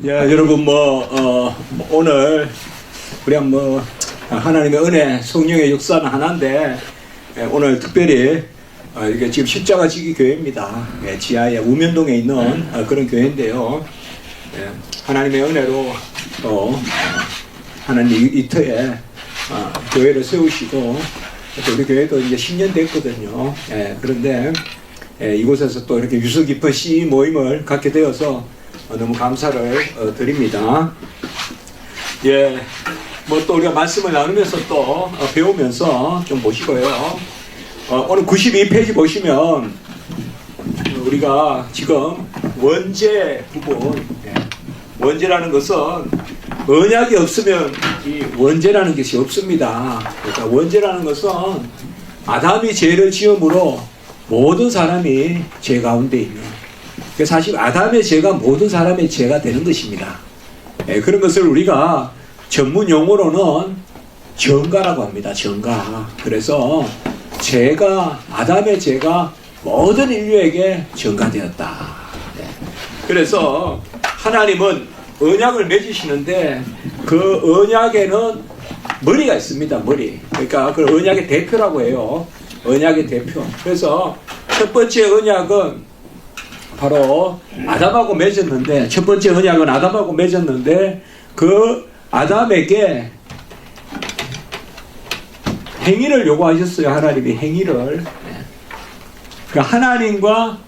여러분 오늘 우리가 하나님의 은혜, 성령의 역사는 하나인데 오늘 특별히 이게 지금 십자가 지기 교회입니다. 지하에 우면동에 있는 그런 교회인데요. 하나님의 은혜로 또 하나님 이 터에 교회를 세우시고 또 우리 교회도 이제 10년 됐거든요. 그런데 이곳에서 또 이렇게 유서 깊은 시 모임을 갖게 되어서 너무 감사를 드립니다. 또 우리가 말씀을 나누면서 또 배우면서 좀 보시고요. 오늘 92페이지 보시면 우리가 지금 원죄 부분, 원죄라는 것은 언약이 없으면 이 원죄라는 것이 없습니다. 그러니까 원죄라는 것은 아담이 죄를 지음으로 모든 사람이 죄 가운데 있는, 사실 아담의 죄가 모든 사람의 죄가 되는 것입니다. 그런 것을 우리가 전문 용어로는 정가라고 합니다. 정가. 그래서 아담의 죄가 모든 인류에게 정가되었다. 그래서 하나님은 언약을 맺으시는데 그 언약에는 머리가 있습니다. 머리. 그러니까 그 언약의 대표라고 해요. 언약의 대표. 그래서 첫 번째 언약은 바로 아담하고 맺었는데, 첫 번째 언약은 아담하고 맺었는데 그 아담에게 행위를 요구하셨어요. 하나님이 행위를. 그러니까 하나님과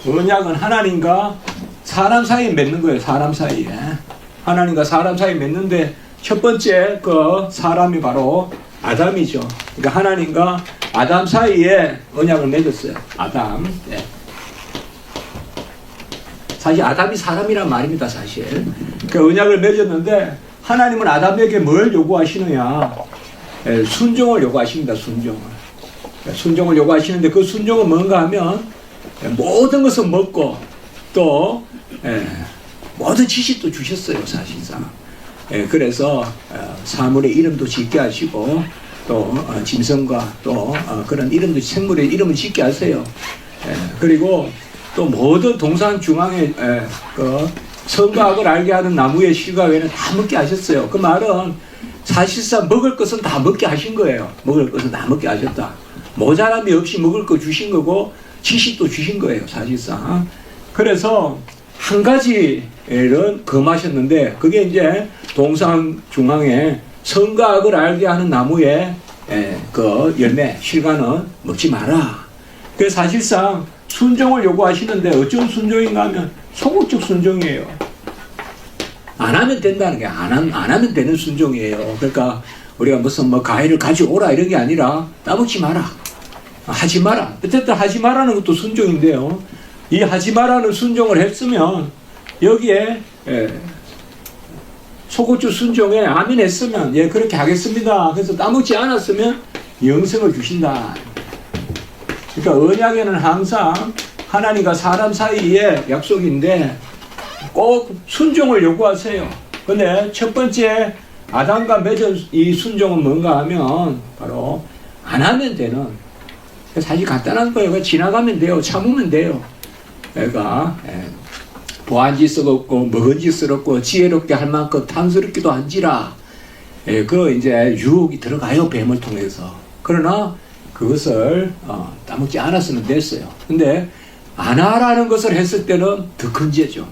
언약은 하나님과 사람 사이에 맺는 거예요. 사람 사이에. 하나님과 사람 사이에 맺는데 첫 번째 그 사람이 바로 아담이죠. 그러니까 하나님과 아담 사이에 언약을 맺었어요. 아담. 사실 아담이 사람이란 말입니다. 사실. 그 언약을 맺었는데 하나님은 아담에게 뭘 요구하시느냐? 순종을 요구하십니다. 순종을 요구하시는데 그 순종은 뭔가 하면 모든 것을 먹고 또 모든 지식도 주셨어요. 사실상. 그래서 사물의 이름도 짓게 하시고 또 짐승과 또 그런 이름도, 생물의 이름을 짓게 하세요. 그리고 또 모든 동산 중앙에 그 선과 악을 알게 하는 나무의 실과 외에는 다 먹게 하셨어요. 그 말은 사실상 먹을 것은 다 먹게 하신 거예요. 먹을 것은 다 먹게 하셨다. 모자람이 없이 먹을 거 주신 거고 지식도 주신 거예요. 사실상. 그래서 한 가지를 금하셨는데 그게 이제 동산 중앙에 선과 악을 알게 하는 나무의 그 열매, 실과는 먹지 마라. 그래서 사실상 순종을 요구하시는데 어떤 순종인가 하면 소극적 순종이에요. 안 하면 된다는 게 안 하면 되는 순종이에요. 그러니까 우리가 무슨 과일을 가져오라 이런 게 아니라 따먹지 마라. 하지 마라. 어쨌든 하지 마라는 것도 순종인데요. 이 하지 마라는 순종을 했으면 여기에 소극적 순종에 아멘 했으면 그렇게 하겠습니다. 그래서 따먹지 않았으면 영생을 주신다. 그러니까 언약에는 항상 하나님과 사람 사이의 약속인데 꼭 순종을 요구하세요. 근데 첫 번째 아담과 맺은 이 순종은 뭔가 하면 바로 안 하면 되는, 사실 간단한 거예요. 지나가면 돼요. 참으면 돼요. 그러니까 보한 짓 없고 먹은 짓 없고 지혜롭게 할 만큼 탐스럽기도 한지라. 그 이제 유혹이 들어가요. 뱀을 통해서. 그러나 그것을 따먹지 않았으면 됐어요. 근데 안 하라는 것을 했을 때는 더 큰 죄죠.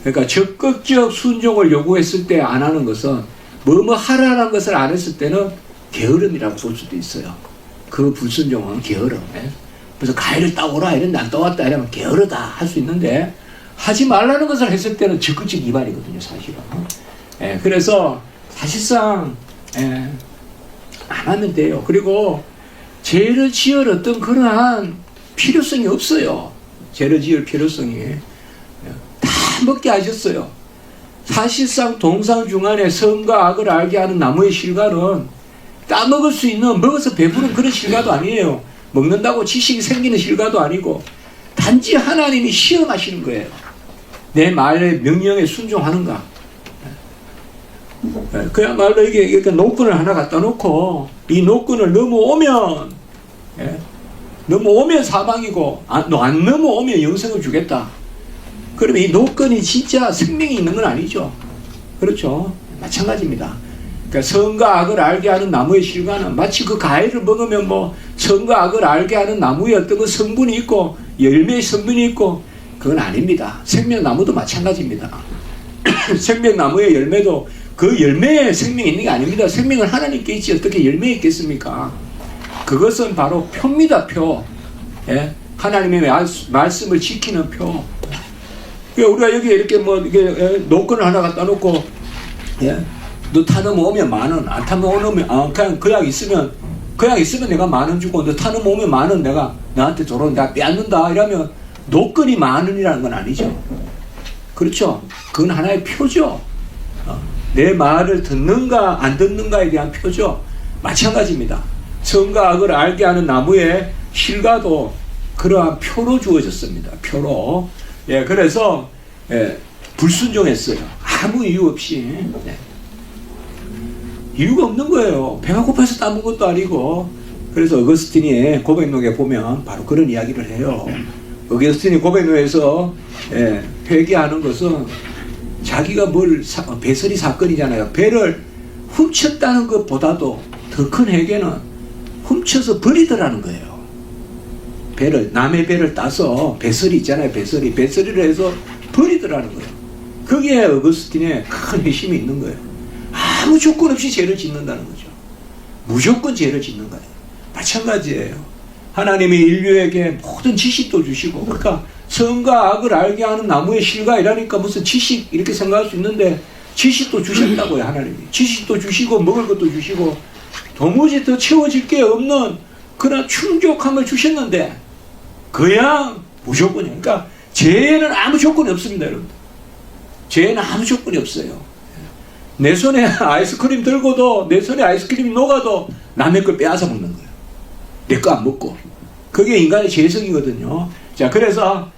그러니까 적극적 순종을 요구했을 때 안 하는 것은 뭐뭐 하라는 것을 안 했을 때는 게으름이라고 볼 수도 있어요. 그 불순종은 게으름. 그래서 과일을 따오라 이런데 안 따왔다 이러면 게으르다 할 수 있는데 하지 말라는 것을 했을 때는 적극적 위반이거든요. 사실은. 그래서 사실상 안 하면 돼요. 그리고 죄를 지을 어떤 그러한 필요성이 없어요. 죄를 지을 필요성이. 다 먹게 하셨어요. 사실상 동상 중간에 선과 악을 알게 하는 나무의 실과는 따먹을 수 있는, 먹어서 배부른 그런 실과도 아니에요. 먹는다고 지식이 생기는 실과도 아니고 단지 하나님이 시험하시는 거예요. 내 말의 명령에 순종하는가. 그야말로 이게 노끈을 하나 갖다 놓고 이 노끈을 넘어오면 넘어오면 사망이고 너 안 넘어오면 영생을 주겠다. 그러면 이 노건이 진짜 생명이 있는 건 아니죠. 그렇죠. 마찬가지입니다. 그러니까 선과 악을 알게 하는 나무의 실과는 마치 그 과일을 먹으면 뭐 선과 악을 알게 하는 나무에 어떤 그 성분이 있고 열매의 성분이 있고 그건 아닙니다. 생명나무도 마찬가지입니다. 생명나무의 열매도 그 열매에 생명이 있는 게 아닙니다. 생명은 하나님께 있지 어떻게 열매에 있겠습니까? 그것은 바로 표입니다. 표. 예? 하나님의 말씀을 지키는 표. 우리가 여기 이렇게 뭐 이게 노건을 하나 갖다 놓고 예? 너 타는 오면 10,000원, 안 타면 오면 그냥 그 약 있으면 내가 10,000원 주고 너 타는 오면 10,000원 내가 나한테 줘라 내가 빼앗는다 이러면 노건이 10,000원이라는 건 아니죠. 그렇죠. 그건 하나의 표죠. 내 말을 듣는가 안 듣는가에 대한 표죠. 마찬가지입니다. 선과 악을 알게 하는 나무의 실과도 그러한 표로 주어졌습니다. 표로. 예, 그래서 불순종했어요. 아무 이유 없이. 네. 이유가 없는 거예요. 배가 고파서 따먹은 것도 아니고. 그래서 어거스틴이 고백록에 보면 바로 그런 이야기를 해요. 어거스틴이 고백록에서 회개하는 것은 자기가 배설이 사건이잖아요. 배를 훔쳤다는 것보다도 더 큰 회개는 훔쳐서 버리더라는 거예요. 남의 배를 따서 배설이 있잖아요. 배설이를 해서 버리더라는 거예요. 거기에 어거스틴의 큰 회심이 있는 거예요. 아무 조건 없이 죄를 짓는다는 거죠. 무조건 죄를 짓는 거예요. 마찬가지예요. 하나님이 인류에게 모든 지식도 주시고, 그러니까 선과 악을 알게 하는 나무의 실과이라니까 무슨 지식 이렇게 생각할 수 있는데 지식도 주셨다고요. 하나님이 지식도 주시고 먹을 것도 주시고 도무지 더 채워질 게 없는 그런 충족함을 주셨는데 그냥 무조건이에요. 그러니까 죄에는 아무 조건이 없습니다. 여러분, 죄에는 아무 조건이 없어요. 내 손에 아이스크림 들고도 내 손에 아이스크림이 녹아도 남의 걸 빼앗아 먹는 거예요. 내 거 안 먹고. 그게 인간의 죄성이거든요. 자, 그래서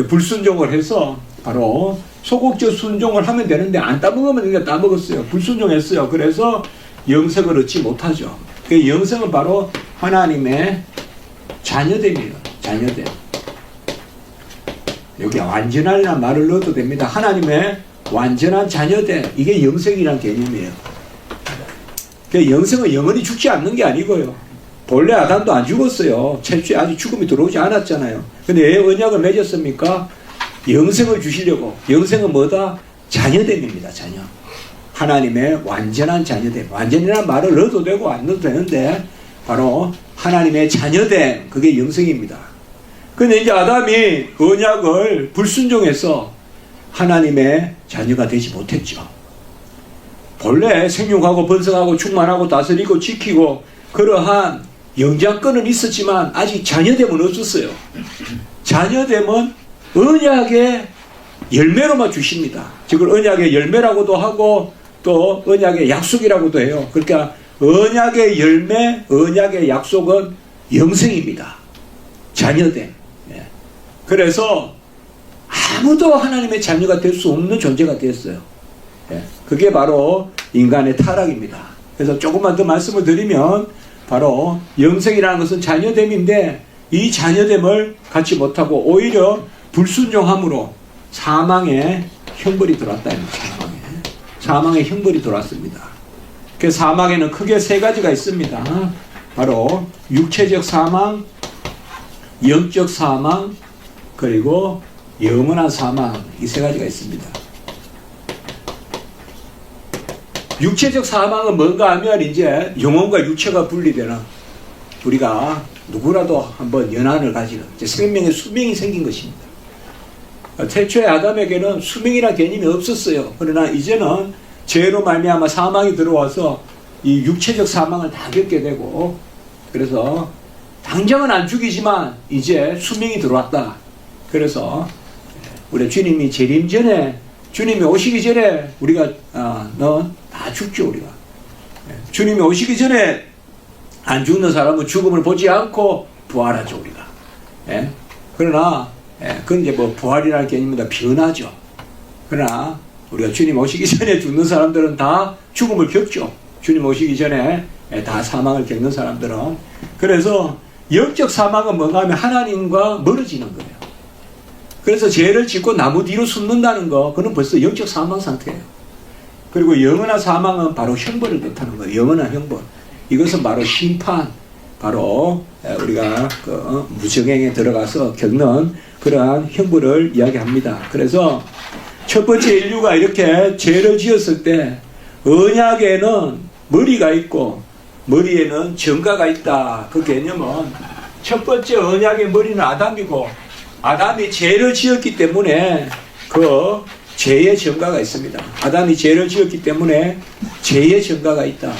불순종을 해서 바로 소극적 순종을 하면 되는데 안 따먹으면 그냥 따먹었어요. 불순종했어요. 그래서 영생을 얻지 못하죠. 그 영생은 바로 하나님의 자녀됨이에요. 자녀됨. 여기 완전하리라는 말을 넣어도 됩니다. 하나님의 완전한 자녀됨. 이게 영생이라는 개념이에요. 그 영생은 영원히 죽지 않는 게 아니고요. 본래 아담도 안 죽었어요. 최초에 아직 죽음이 들어오지 않았잖아요. 근데 왜 언약을 맺었습니까? 영생을 주시려고. 영생은 뭐다? 자녀됨입니다. 자녀. 하나님의 완전한 자녀됨. 완전이라는 말을 넣어도 되고 안 넣어도 되는데 바로 하나님의 자녀됨. 그게 영생입니다. 근데 이제 아담이 언약을 불순종해서 하나님의 자녀가 되지 못했죠. 본래 생육하고 번성하고 충만하고 다스리고 지키고 그러한 영장권은 있었지만 아직 자녀됨은 없었어요. 자녀됨은 언약의 열매로만 주십니다. 그걸 언약의 열매라고도 하고 또 언약의 약속이라고도 해요. 그러니까 언약의 열매, 언약의 약속은 영생입니다. 자녀됨. 그래서 아무도 하나님의 자녀가 될 수 없는 존재가 되었어요. 그게 바로 인간의 타락입니다. 그래서 조금만 더 말씀을 드리면 바로 영생이라는 것은 자녀됨인데 이 자녀됨을 갖지 못하고 오히려 불순종함으로 사망의 형벌이 들어왔다. 사망의 형벌이 들어왔습니다. 그 사망에는 크게 세 가지가 있습니다. 바로 육체적 사망, 영적 사망, 그리고 영원한 사망, 이 세 가지가 있습니다. 육체적 사망은 뭔가 하면 이제 영혼과 육체가 분리되는, 우리가 누구라도 한번 연한을 가지는 생명의 수명이 생긴 것입니다. 태초의 아담에게는 수명이라는 개념이 없었어요. 그러나 이제는 죄로 말미암아 사망이 들어와서 이 육체적 사망을 다 겪게 되고, 그래서 당장은 안 죽이지만 이제 수명이 들어왔다. 그래서 우리 주님이 재림 전에, 주님이 오시기 전에 우리가 넌 다 죽죠. 우리가 주님이 오시기 전에 안 죽는 사람은 죽음을 보지 않고 부활하죠. 우리가. 그러나 그건 이제 뭐 부활이라는 개념보다 변하죠. 그러나 우리가 주님 오시기 전에 죽는 사람들은 다 죽음을 겪죠. 주님 오시기 전에 다 사망을 겪는 사람들은. 그래서 영적 사망은 뭔가 하면 하나님과 멀어지는 거예요. 그래서 죄를 짓고 나무 뒤로 숨는다는 거, 그건 벌써 영적 사망 상태예요. 그리고 영원한 사망은 바로 형벌을 뜻하는 거예요. 영원한 형벌. 이것은 바로 심판, 바로 우리가 그 무정행에 들어가서 겪는 그러한 형벌을 이야기합니다. 그래서 첫 번째 인류가 이렇게 죄를 지었을 때 언약에는 머리가 있고 머리에는 정가가 있다. 그 개념은 첫 번째 언약의 머리는 아담이고 아담이 죄를 지었기 때문에 그 죄의 정가가 있습니다. 아담이 죄를 지었기 때문에 죄의 정가가 있다.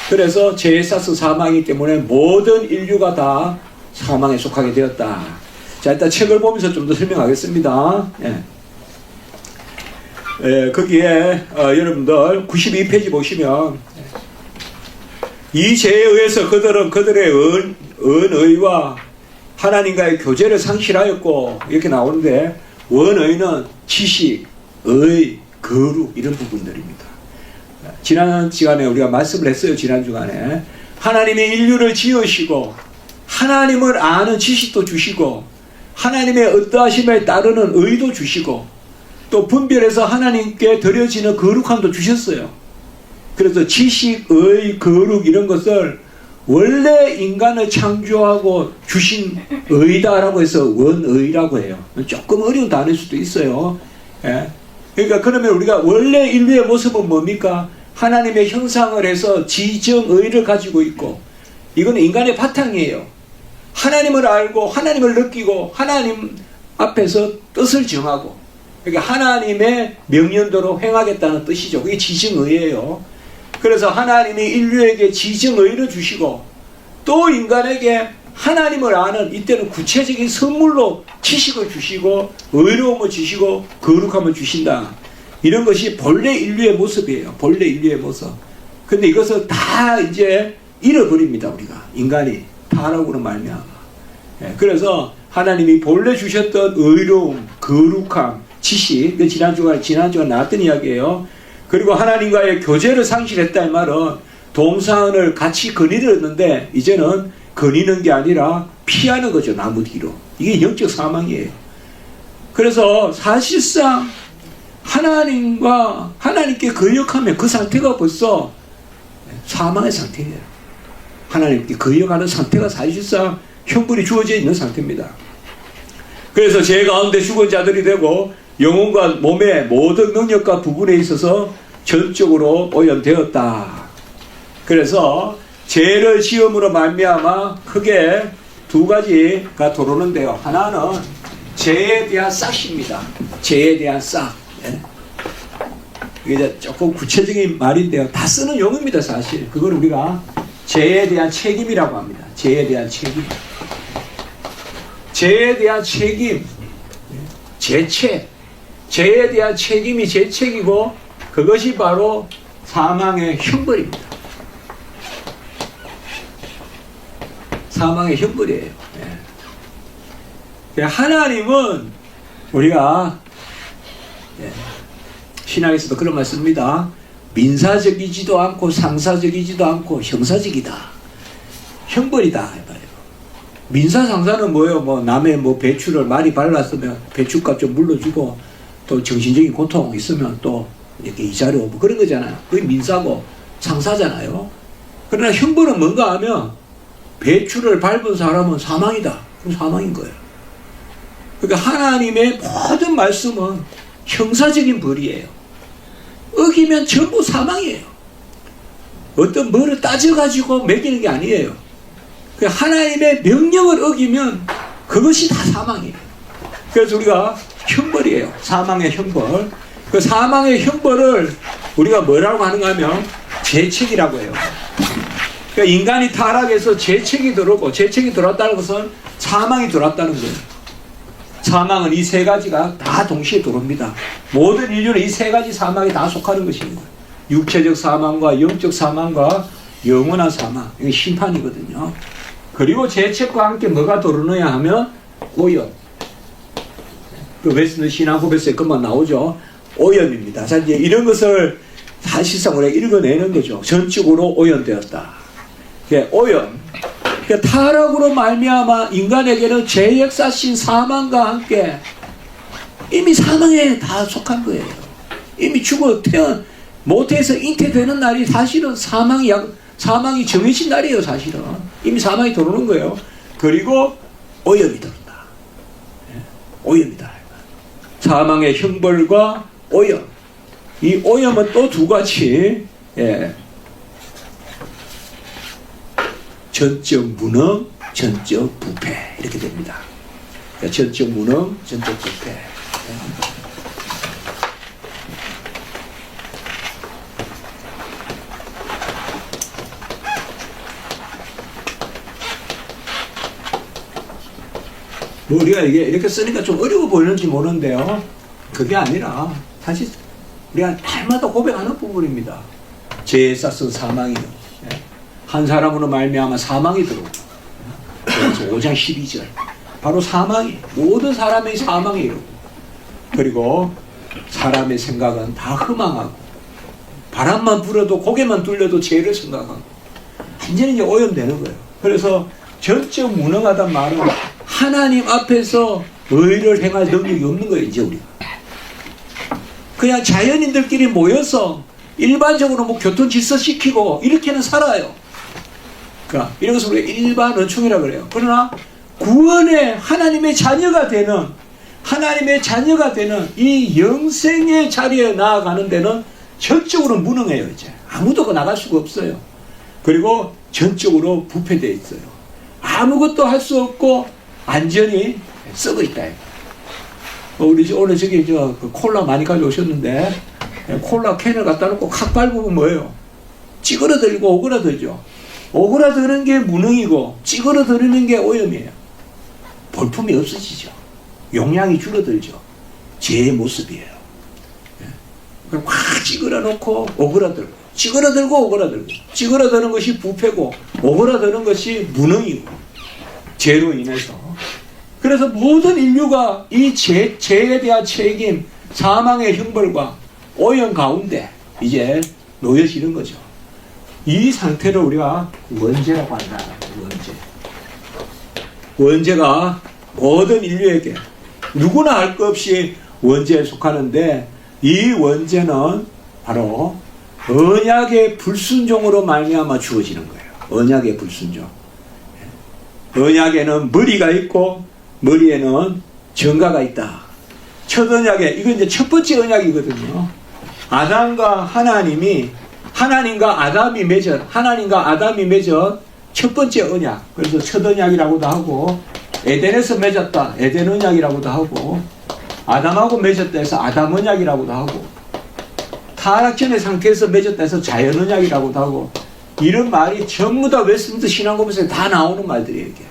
그래서 죄에 싸서 사망이기 때문에 모든 인류가 다 사망에 속하게 되었다. 자, 일단 책을 보면서 좀 더 설명하겠습니다. 거기에 여러분들 92페이지 보시면 이 죄에 의해서 그들은 그들의 언의와 하나님과의 교제를 상실하였고 이렇게 나오는데 원의는 지식, 의, 거룩 이런 부분들입니다. 지난 시간에 우리가 말씀을 했어요. 지난 주간에 하나님이 인류를 지으시고 하나님을 아는 지식도 주시고 하나님의 어떠하심에 따르는 의도 주시고 또 분별해서 하나님께 드려지는 거룩함도 주셨어요. 그래서 지식, 의, 거룩 이런 것을 원래 인간을 창조하고 주신 의다라고 해서 원의라고 해요. 조금 어려운 단어일 수도 있어요. 예. 그러니까 그러면 우리가 원래 인류의 모습은 뭡니까? 하나님의 형상을 해서 지정의를 가지고 있고 이건 인간의 바탕이에요. 하나님을 알고 하나님을 느끼고 하나님 앞에서 뜻을 정하고 그러니까 하나님의 명령대로 행하겠다는 뜻이죠. 그게 지정의예요. 그래서 하나님이 인류에게 지정의를 주시고 또 인간에게 하나님을 아는 이때는 구체적인 선물로 지식을 주시고 의로움을 주시고 거룩함을 주신다. 이런 것이 본래 인류의 모습이에요. 본래 인류의 모습. 근데 이것을 다 이제 잃어버립니다. 우리가 인간이 타락으로 말미암아. 그래서 하나님이 본래 주셨던 의로움, 거룩함, 지식, 지난주가 나왔던 이야기예요. 그리고 하나님과의 교제를 상실했다 이 말은 동산을 같이 거니었는데 이제는 거니는 게 아니라 피하는 거죠. 나무 뒤로. 이게 영적 사망이에요. 그래서 사실상 하나님께 거역하면 그 상태가 벌써 사망의 상태예요. 하나님께 거역하는 상태가 사실상 형벌이 주어져 있는 상태입니다. 그래서 죄 가운데 죽은 자들이 되고 영혼과 몸의 모든 능력과 부분에 있어서 전적으로 오염되었다. 그래서 죄를 지음으로 말미암아 크게 두 가지가 들어오는데요. 하나는 죄에 대한 싹입니다. 죄에 대한 싹. 이게 조금 구체적인 말인데요. 다 쓰는 용어입니다. 사실 그걸 우리가 죄에 대한 책임이라고 합니다. 죄에 대한 책임. 죄에 대한 책임. 죄책. 죄에 대한 책임이 죄책이고 그것이 바로 사망의 형벌입니다. 사망의 형벌이에요. 하나님은 우리가 신학에서도 그런 말 씁니다. 민사적이지도 않고 상사적이지도 않고 형사적이다. 형벌이다. 민사 상사는 뭐예요? 뭐 남의 뭐 배추를 많이 발랐으면 배추값 좀 물러주고 또 정신적인 고통 있으면 또 이렇게 이자료 뭐 그런 거잖아요. 그게 민사고 상사잖아요. 그러나 형벌은 뭔가 하면 배추를 밟은 사람은 사망이다. 그럼 사망인 거예요. 그러니까 하나님의 모든 말씀은 형사적인 벌이에요. 어기면 전부 사망이에요. 어떤 뭐를 따져가지고 매기는 게 아니에요. 그러니까 하나님의 명령을 어기면 그것이 다 사망이에요. 그래서 우리가 형벌이에요. 사망의 형벌. 그 사망의 형벌을 우리가 뭐라고 하는가 하면 죄책이라고 해요. 그러니까 인간이 타락해서 죄책이 들어오고 죄책이 들어왔다는 것은 사망이 들어왔다는 거예요. 사망은 이 세 가지가 다 동시에 들어옵니다. 모든 인류는 이 세 가지 사망에 다 속하는 것입니다. 육체적 사망과 영적 사망과 영원한 사망. 이게 심판이거든요. 그리고 죄책과 함께 뭐가 들어오느냐 하면 오염. 그 웨스턴 신앙고백서에 그만 나오죠. 오염입니다. 자, 이제 이런 것을 사실상 우리가 읽어내는 거죠. 전적으로 오염되었다. 오염. 그러니까 타락으로 말미암아 인간에게는 죄역사신 사망과 함께 이미 사망에 다 속한 거예요. 이미 죽어 모태에서 잉태되는 날이 사실은 사망이 정해진 날이에요. 사실은 이미 사망이 들어오는 거예요. 그리고 오염이 들어온다. 오염이다. 사망의 형벌과 오염. 이 오염은 또 두 가지. 전적 무능, 전적 부패 이렇게 됩니다. 전적 무능, 전적 부패. 뭐 우리가 이게 이렇게 쓰니까 좀 어려워 보이는지 모르는데요. 그게 아니라 사실 우리가 날마다 고백하는 부분입니다. 죄에 싸서 사망이요. 한 사람으로 말미암아 사망이 들어오고. 그래서 5장 12절 바로 사망이 모든 사람의 사망이 이루고 그리고 사람의 생각은 다 허망하고 바람만 불어도 고개만 뚫려도 죄를 생각하고 완전히 이제 오염되는 거예요. 그래서 전적 무능하단 말은 하나님 앞에서 의를 행할 능력이 없는 거예요. 이제 우리가 그냥 자연인들끼리 모여서 일반적으로 뭐 교통 질서 시키고 이렇게는 살아요. 그러니까 이런 것을 우리가 일반 은총이라고 그래요. 그러나 구원의 하나님의 자녀가 되는 이 영생의 자리에 나아가는 데는 전적으로 무능해요. 이제 아무도 나갈 수가 없어요. 그리고 전적으로 부패되어 있어요. 아무것도 할 수 없고 완전히 썩어 있다. 우리 오늘 저기 콜라 많이 가져오셨는데 콜라 캔을 갖다 놓고 칵 밟으면 뭐예요? 찌그러들고 오그라들죠. 오그라드는 게 무능이고 찌그러드는 게 오염이에요. 볼품이 없어지죠. 용량이 줄어들죠. 죄의 모습이에요. 그럼 확 찌그러 놓고 오그라들고 찌그러들고 오그라들고 찌그러드는 것이 부패고 오그라드는 것이 무능이고 죄로 인해서 그래서 모든 인류가 이 죄에 대한 책임 사망의 형벌과 오염 가운데 이제 놓여지는 거죠. 이 상태를 우리가 원죄라고 한다. 원죄가 모든 인류에게 누구나 할 것 없이 원죄에 속하는데 이 원죄는 바로 언약의 불순종으로 말미암아 주어지는 거예요. 언약의 불순종. 언약에는 머리가 있고 머리에는 정가가 있다. 첫 언약에 이건 이제 첫 번째 언약이거든요. 아담과 하나님과 아담이 맺은 첫 번째 언약. 그래서 첫 언약이라고도 하고 에덴에서 맺었다. 에덴 언약이라고도 하고 아담하고 맺었다 해서 아담 언약이라고도 하고 타락전의 상태에서 맺었다 해서 자연 언약이라고도 하고 이런 말이 전부 다 웨스트민스터 신앙고백서에 다 나오는 말들이에요. 이게.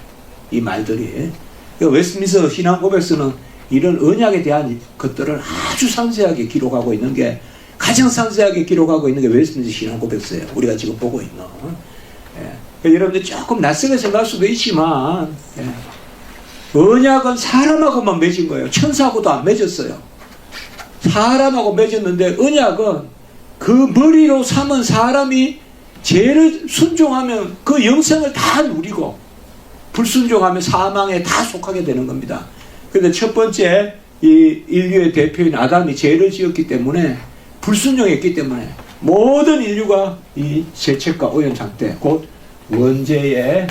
이 말들이. 웨스트민스터 신앙고백서는 이런 언약에 대한 것들을 아주 상세하게 기록하고 있는 게 가장 상세하게 기록하고 있는 게 웨스트민스터 신앙고백서예요. 우리가 지금 보고 있는. 여러분들 조금 낯설게 생각할 수도 있지만 언약은 사람하고만 맺은 거예요. 천사하고도 안 맺었어요. 사람하고 맺었는데 언약은 그 머리로 삼은 사람이 죄를 순종하면 그 영생을 다 누리고 불순종하면 사망에 다 속하게 되는 겁니다. 그런데 첫 번째 이 인류의 대표인 아담이 죄를 지었기 때문에 불순종했기 때문에 모든 인류가 이 죄책과 오염 상태 곧 원죄에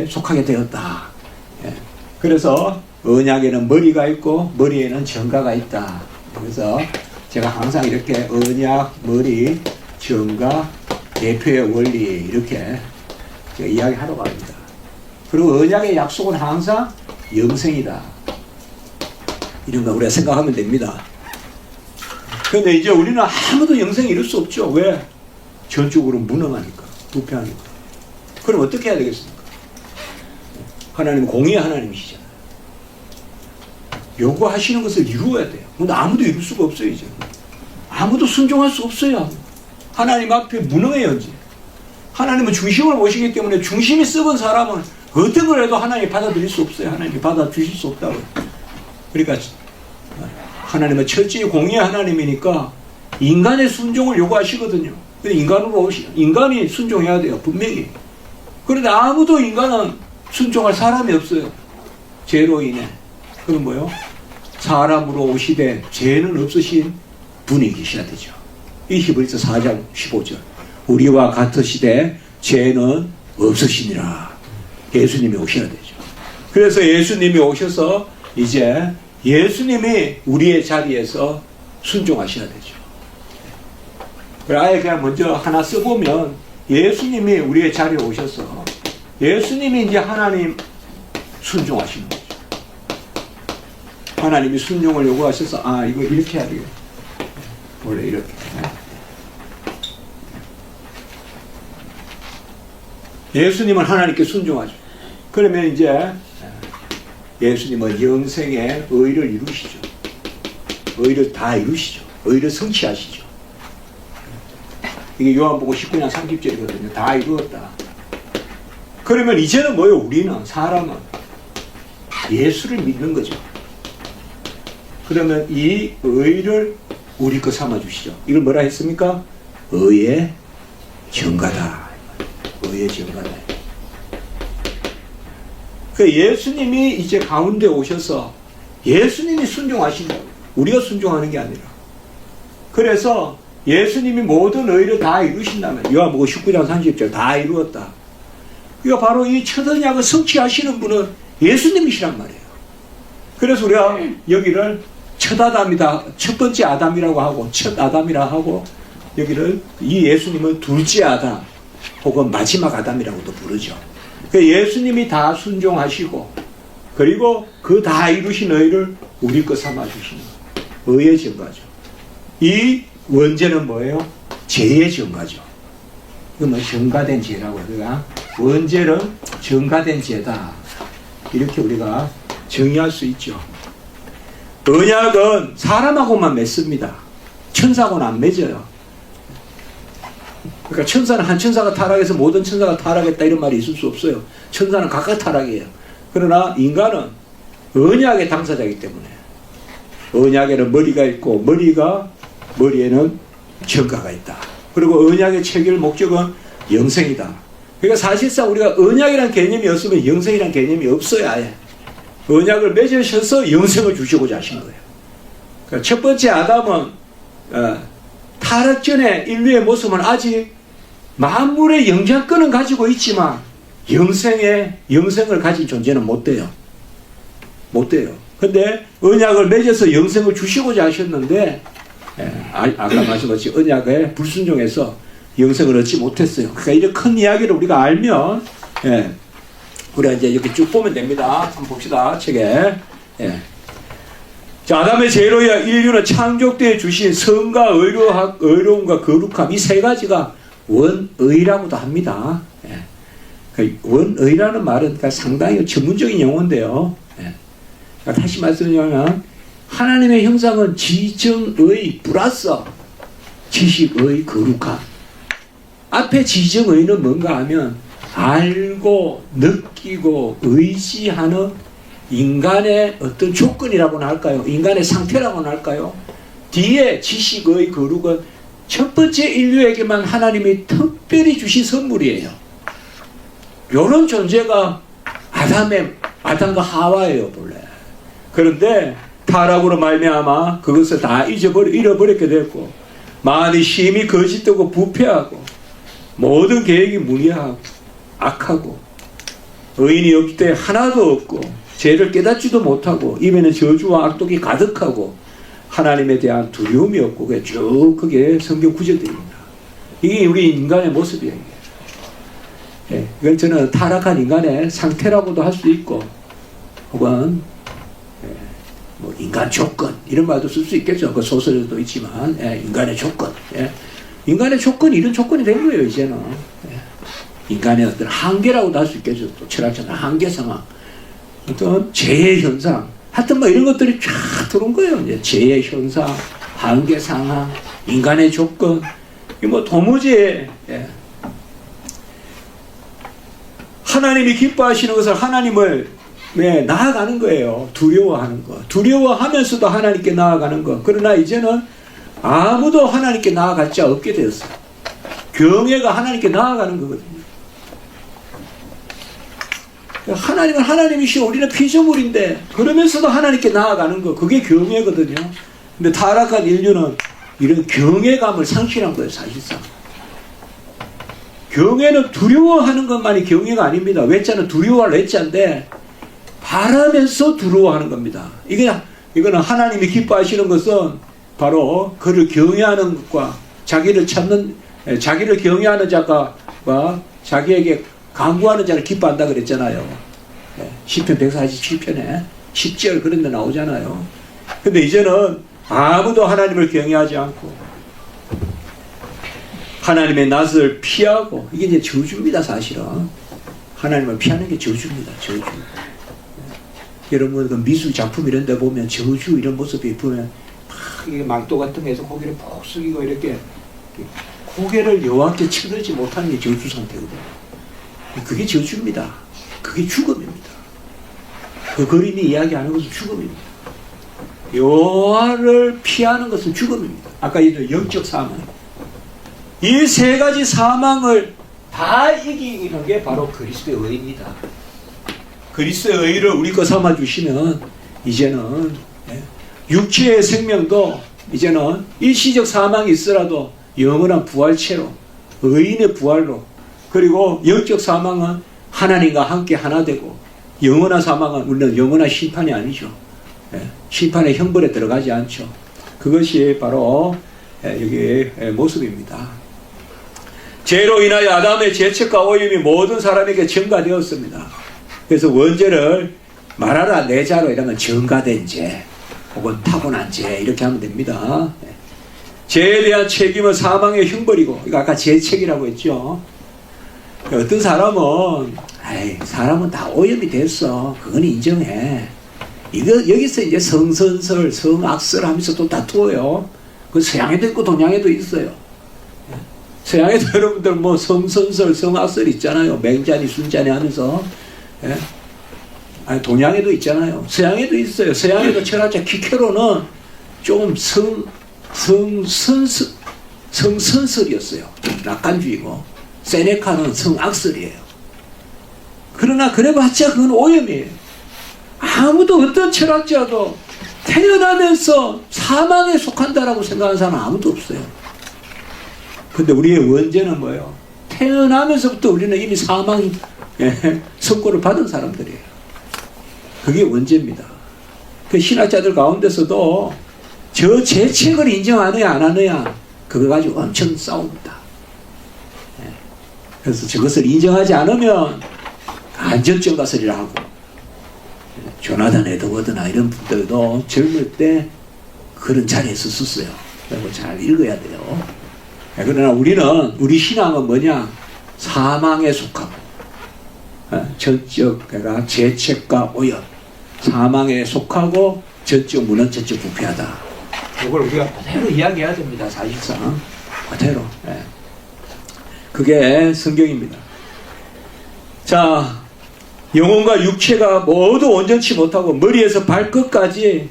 속하게 되었다. 그래서 언약에는 머리가 있고 머리에는 정가가 있다. 그래서 제가 항상 이렇게 언약, 머리, 정가, 대표의 원리 이렇게 제가 이야기하러 갑니다. 그리고 언약의 약속은 항상 영생이다. 이런 거 우리가 생각하면 됩니다. 그런데 이제 우리는 아무도 영생을 이룰 수 없죠. 왜? 전적으로 무능하니까, 부패하니까. 그럼 어떻게 해야 되겠습니까? 하나님은 공의의 하나님이시잖아요. 요구하시는 것을 이루어야 돼요. 근데 아무도 이룰 수가 없어요, 이제. 아무도 순종할 수 없어요. 하나님 앞에 무능해요, 이제. 하나님은 중심을 모시기 때문에 중심이 썩은 사람은 어떤 걸 해도 하나님이 받아들일 수 없어요. 하나님이 받아주실 수 없다고. 그러니까 하나님은 철저히 공의의 하나님이니까 인간의 순종을 요구하시거든요. 인간이 순종해야 돼요, 분명히. 그런데 아무도 인간은 순종할 사람이 없어요. 죄로 인해. 그건 뭐요? 사람으로 오시되 죄는 없으신 분이 계셔야 되죠. 이 히브리서 4장 15절. 우리와 같으시되 죄는 없으시니라. 예수님이 오셔야 되죠. 그래서 예수님이 오셔서 이제 예수님이 우리의 자리에서 순종하셔야 되죠. 아예 그냥 먼저 하나 써보면 예수님이 우리의 자리에 오셔서 예수님이 이제 하나님 순종하시는 거죠. 하나님이 순종을 요구하셔서 이거 이렇게 해야 되겠다. 원래 이렇게. 예수님은 하나님께 순종하죠. 그러면 이제 예수님은 영생의 의를 이루시죠. 의를 다 이루시죠. 의를 성취하시죠. 이게 요한복음 19장 30절이거든요. 다 이루었다. 그러면 이제는 뭐예요? 우리는, 사람은 예수를 믿는 거죠. 그러면 이 의를 우리 거 삼아주시죠. 이걸 뭐라 했습니까? 의의 증거다. 의의 증거다. 그 예수님이 이제 가운데 오셔서 예수님이 순종하신다고. 우리가 순종하는 게 아니라. 그래서 예수님이 모든 의를 다 이루신다면, 요한복음 19장 30절 다 이루었다. 이거 바로 이 첫 언약을 성취하시는 분은 예수님이시란 말이에요. 그래서 우리가 여기를 첫 아담이다, 첫 번째 아담이라고 하고, 첫 아담이라 하고, 여기를 이 예수님은 둘째 아담 혹은 마지막 아담이라고도 부르죠. 예수님이 다 순종하시고, 그리고 그 다 이루신 의를 우리 것 삼아주시는 의의 증거죠. 이 원죄는 뭐예요? 죄의 증거죠. 이건 뭐 증가된 죄라고 우리가, 원죄는 증가된 죄다, 이렇게 우리가 정의할 수 있죠. 언약은 사람하고만 맺습니다. 천사하고는 안 맺어요. 그러니까 천사는 한 천사가 타락해서 모든 천사가 타락했다 이런 말이 있을 수 없어요. 천사는 각각 타락이에요. 그러나 인간은 언약의 당사자이기 때문에 언약에는 머리가 있고 머리에는 전가가 있다. 그리고 언약의 체결 목적은 영생이다. 그러니까 사실상 우리가 언약이라는 개념이 없으면 영생이라는 개념이 없어요. 아예. 언약을 맺으셔서 영생을 주시고자 하신 거예요. 그러니까 첫 번째 아담은 타락 전에 인류의 모습은 아직 만물의 영장권은 가지고 있지만 영생을 가진 존재는 못 돼요. 못 돼요. 근데 언약을 맺어서 영생을 주시고자 하셨는데 아까 말씀하신 언약에 불순종해서 영생을 얻지 못했어요. 그러니까 이런 큰 이야기를 우리가 알면 우리가 이제 이렇게 쭉 보면 됩니다. 한번 봅시다. 책에. 자, 아담의 죄로 인류는 창조때에 주신 성과 의로움과 거룩함, 이 세 가지가 원의라고도 합니다. 원의라는 말은 그러니까 상당히 전문적인 용어인데요. 그러니까 다시 말씀드리면 하나님의 형상은 지정의 플러스 지식의 거룩함. 앞에 지정의는 뭔가 하면 알고 느끼고 의지하는 인간의 어떤 조건이라고나 할까요? 인간의 상태라고나 할까요? 뒤에 지식의 거룩은 첫 번째 인류에게만 하나님이 특별히 주신 선물이에요. 이런 존재가 아담과 하와예요, 본래. 그런데 타락으로 말미암아 그것을 다 잃어버렸게 됐고, 마음이 심히 거짓되고 부패하고 모든 계획이 무리하고 악하고 의인이 없을 때 하나도 없고 죄를 깨닫지도 못하고 입에는 저주와 악독이 가득하고 하나님에 대한 두려움이 없고 그게 쭉 그게 성경 구절들입니다. 이게 우리 인간의 모습이에요. 이건 저는 타락한 인간의 상태라고도 할 수 있고 혹은 뭐 인간 조건 이런 말도 쓸 수 있겠죠. 그 소설에도 있지만 인간의 조건. 인간의 조건이 이런 조건이 된 거예요. 이제는 인간의 어떤 한계라고도 할 수 있겠죠. 또 철학자는 한계 상황, 어떤 재해 현상, 하여튼 뭐 이런 것들이 쫙 들어온 거예요. 이제 재해 현상, 한계 상황, 인간의 조건, 뭐 도무지 하나님이 기뻐하시는 것을 하나님을 나아가는 거예요. 두려워하는 거. 두려워하면서도 하나님께 나아가는 거. 그러나 이제는 아무도 하나님께 나아갈 자 없게 되었어요. 경외가 하나님께 나아가는 거거든요. 하나님은 하나님이시고 우리는 피조물인데 그러면서도 하나님께 나아가는 거, 그게 경외거든요. 근데 타락한 인류는 이런 경외감을 상실한 거예요. 사실상 경외는 두려워하는 것만이 경외가 아닙니다. 외자는 두려워할 외자인데 바라면서 두려워하는 겁니다. 이거는 하나님이 기뻐하시는 것은 바로 그를 경외하는 것과 자기를 경외하는 자가 자기에게 간구하는 자를 기뻐한다 그랬잖아요. 시편 147편에 10절 그런 데 나오잖아요. 근데 이제는 아무도 하나님을 경외하지 않고 하나님의 낯을 피하고, 이게 이제 저주입니다. 사실은 하나님을 피하는 게 저주입니다. 저주. 여러분 그 미술 작품 이런 데 보면 저주 이런 모습이 보면 이게 망토 같은 게 해서 고개를 푹 숙이고 이렇게 고개를 여호와께 치르지 못하는 게 저주 상태거든요. 그게 저주입니다. 그게 죽음입니다. 그 그림이 이야기하는 것은 죽음입니다. 여호와를 피하는 것은 죽음입니다. 아까 얘기했던 영적 사망, 이 세 가지 사망을 다 이기는 게 바로 그리스도의 의입니다. 그리스도의 의를 우리 거 삼아 주시면 이제는 육체의 생명도 이제는 일시적 사망이 있더라도 영원한 부활체로, 의인의 부활로, 그리고 영적 사망은 하나님과 함께 하나 되고, 영원한 사망은 우리는 영원한 심판이 아니죠. 심판의 형벌에 들어가지 않죠. 그것이 바로 여기의 모습입니다. 죄로 인하여 아담의 죄책과 오염이 모든 사람에게 전가되었습니다. 그래서 원죄를 말하라 내 자로 이러면 전가된 죄 혹은 타고난 죄 이렇게 하면 됩니다. 죄에 대한 책임은 사망의 형벌이고, 이거 아까 죄책이라고 했죠. 어떤 사람은 사람은 다 오염이 됐어, 그건 인정해. 이거 여기서 이제 성선설, 성악설 하면서 또 다투어요. 그 서양에도 있고 동양에도 있어요. 서양에도 여러분들 뭐 성선설, 성악설 있잖아요. 맹자니 순자니 하면서. 동양에도 있잖아요. 서양에도 있어요. 서양에도 철학자 키케로는 좀 성선설이었어요. 낙관주의고. 세네카는 성악설이에요. 그러나 그래봤자 그건 오염이에요. 아무도 어떤 철학자도 태어나면서 사망에 속한다라고 생각하는 사람은 아무도 없어요. 근데 우리의 원죄는 뭐예요? 태어나면서부터 우리는 이미 사망 선고를 받은 사람들이에요. 그게 원죄입니다. 그 신학자들 가운데서도 저 죄책을 인정하느냐 안 하느냐 그거 가지고 엄청 싸웁니다. 그래서 저것을 인정하지 않으면 안전증 가설이라 하고, 조나단 에드워드나 이런 분들도 젊을 때 그런 자리에 섰었어요. 그리고 잘 읽어야 돼요. 그러나 우리 신앙은 뭐냐? 사망에 속하고, 전적, 그러니까 죄책과 오염, 사망에 속하고 전적 무능, 전적 부패하다. 이걸 우리가 그대로 이야기해야 됩니다. 사실상 그대로. 그게 성경입니다. 자, 영혼과 육체가 모두 온전치 못하고 머리에서 발끝까지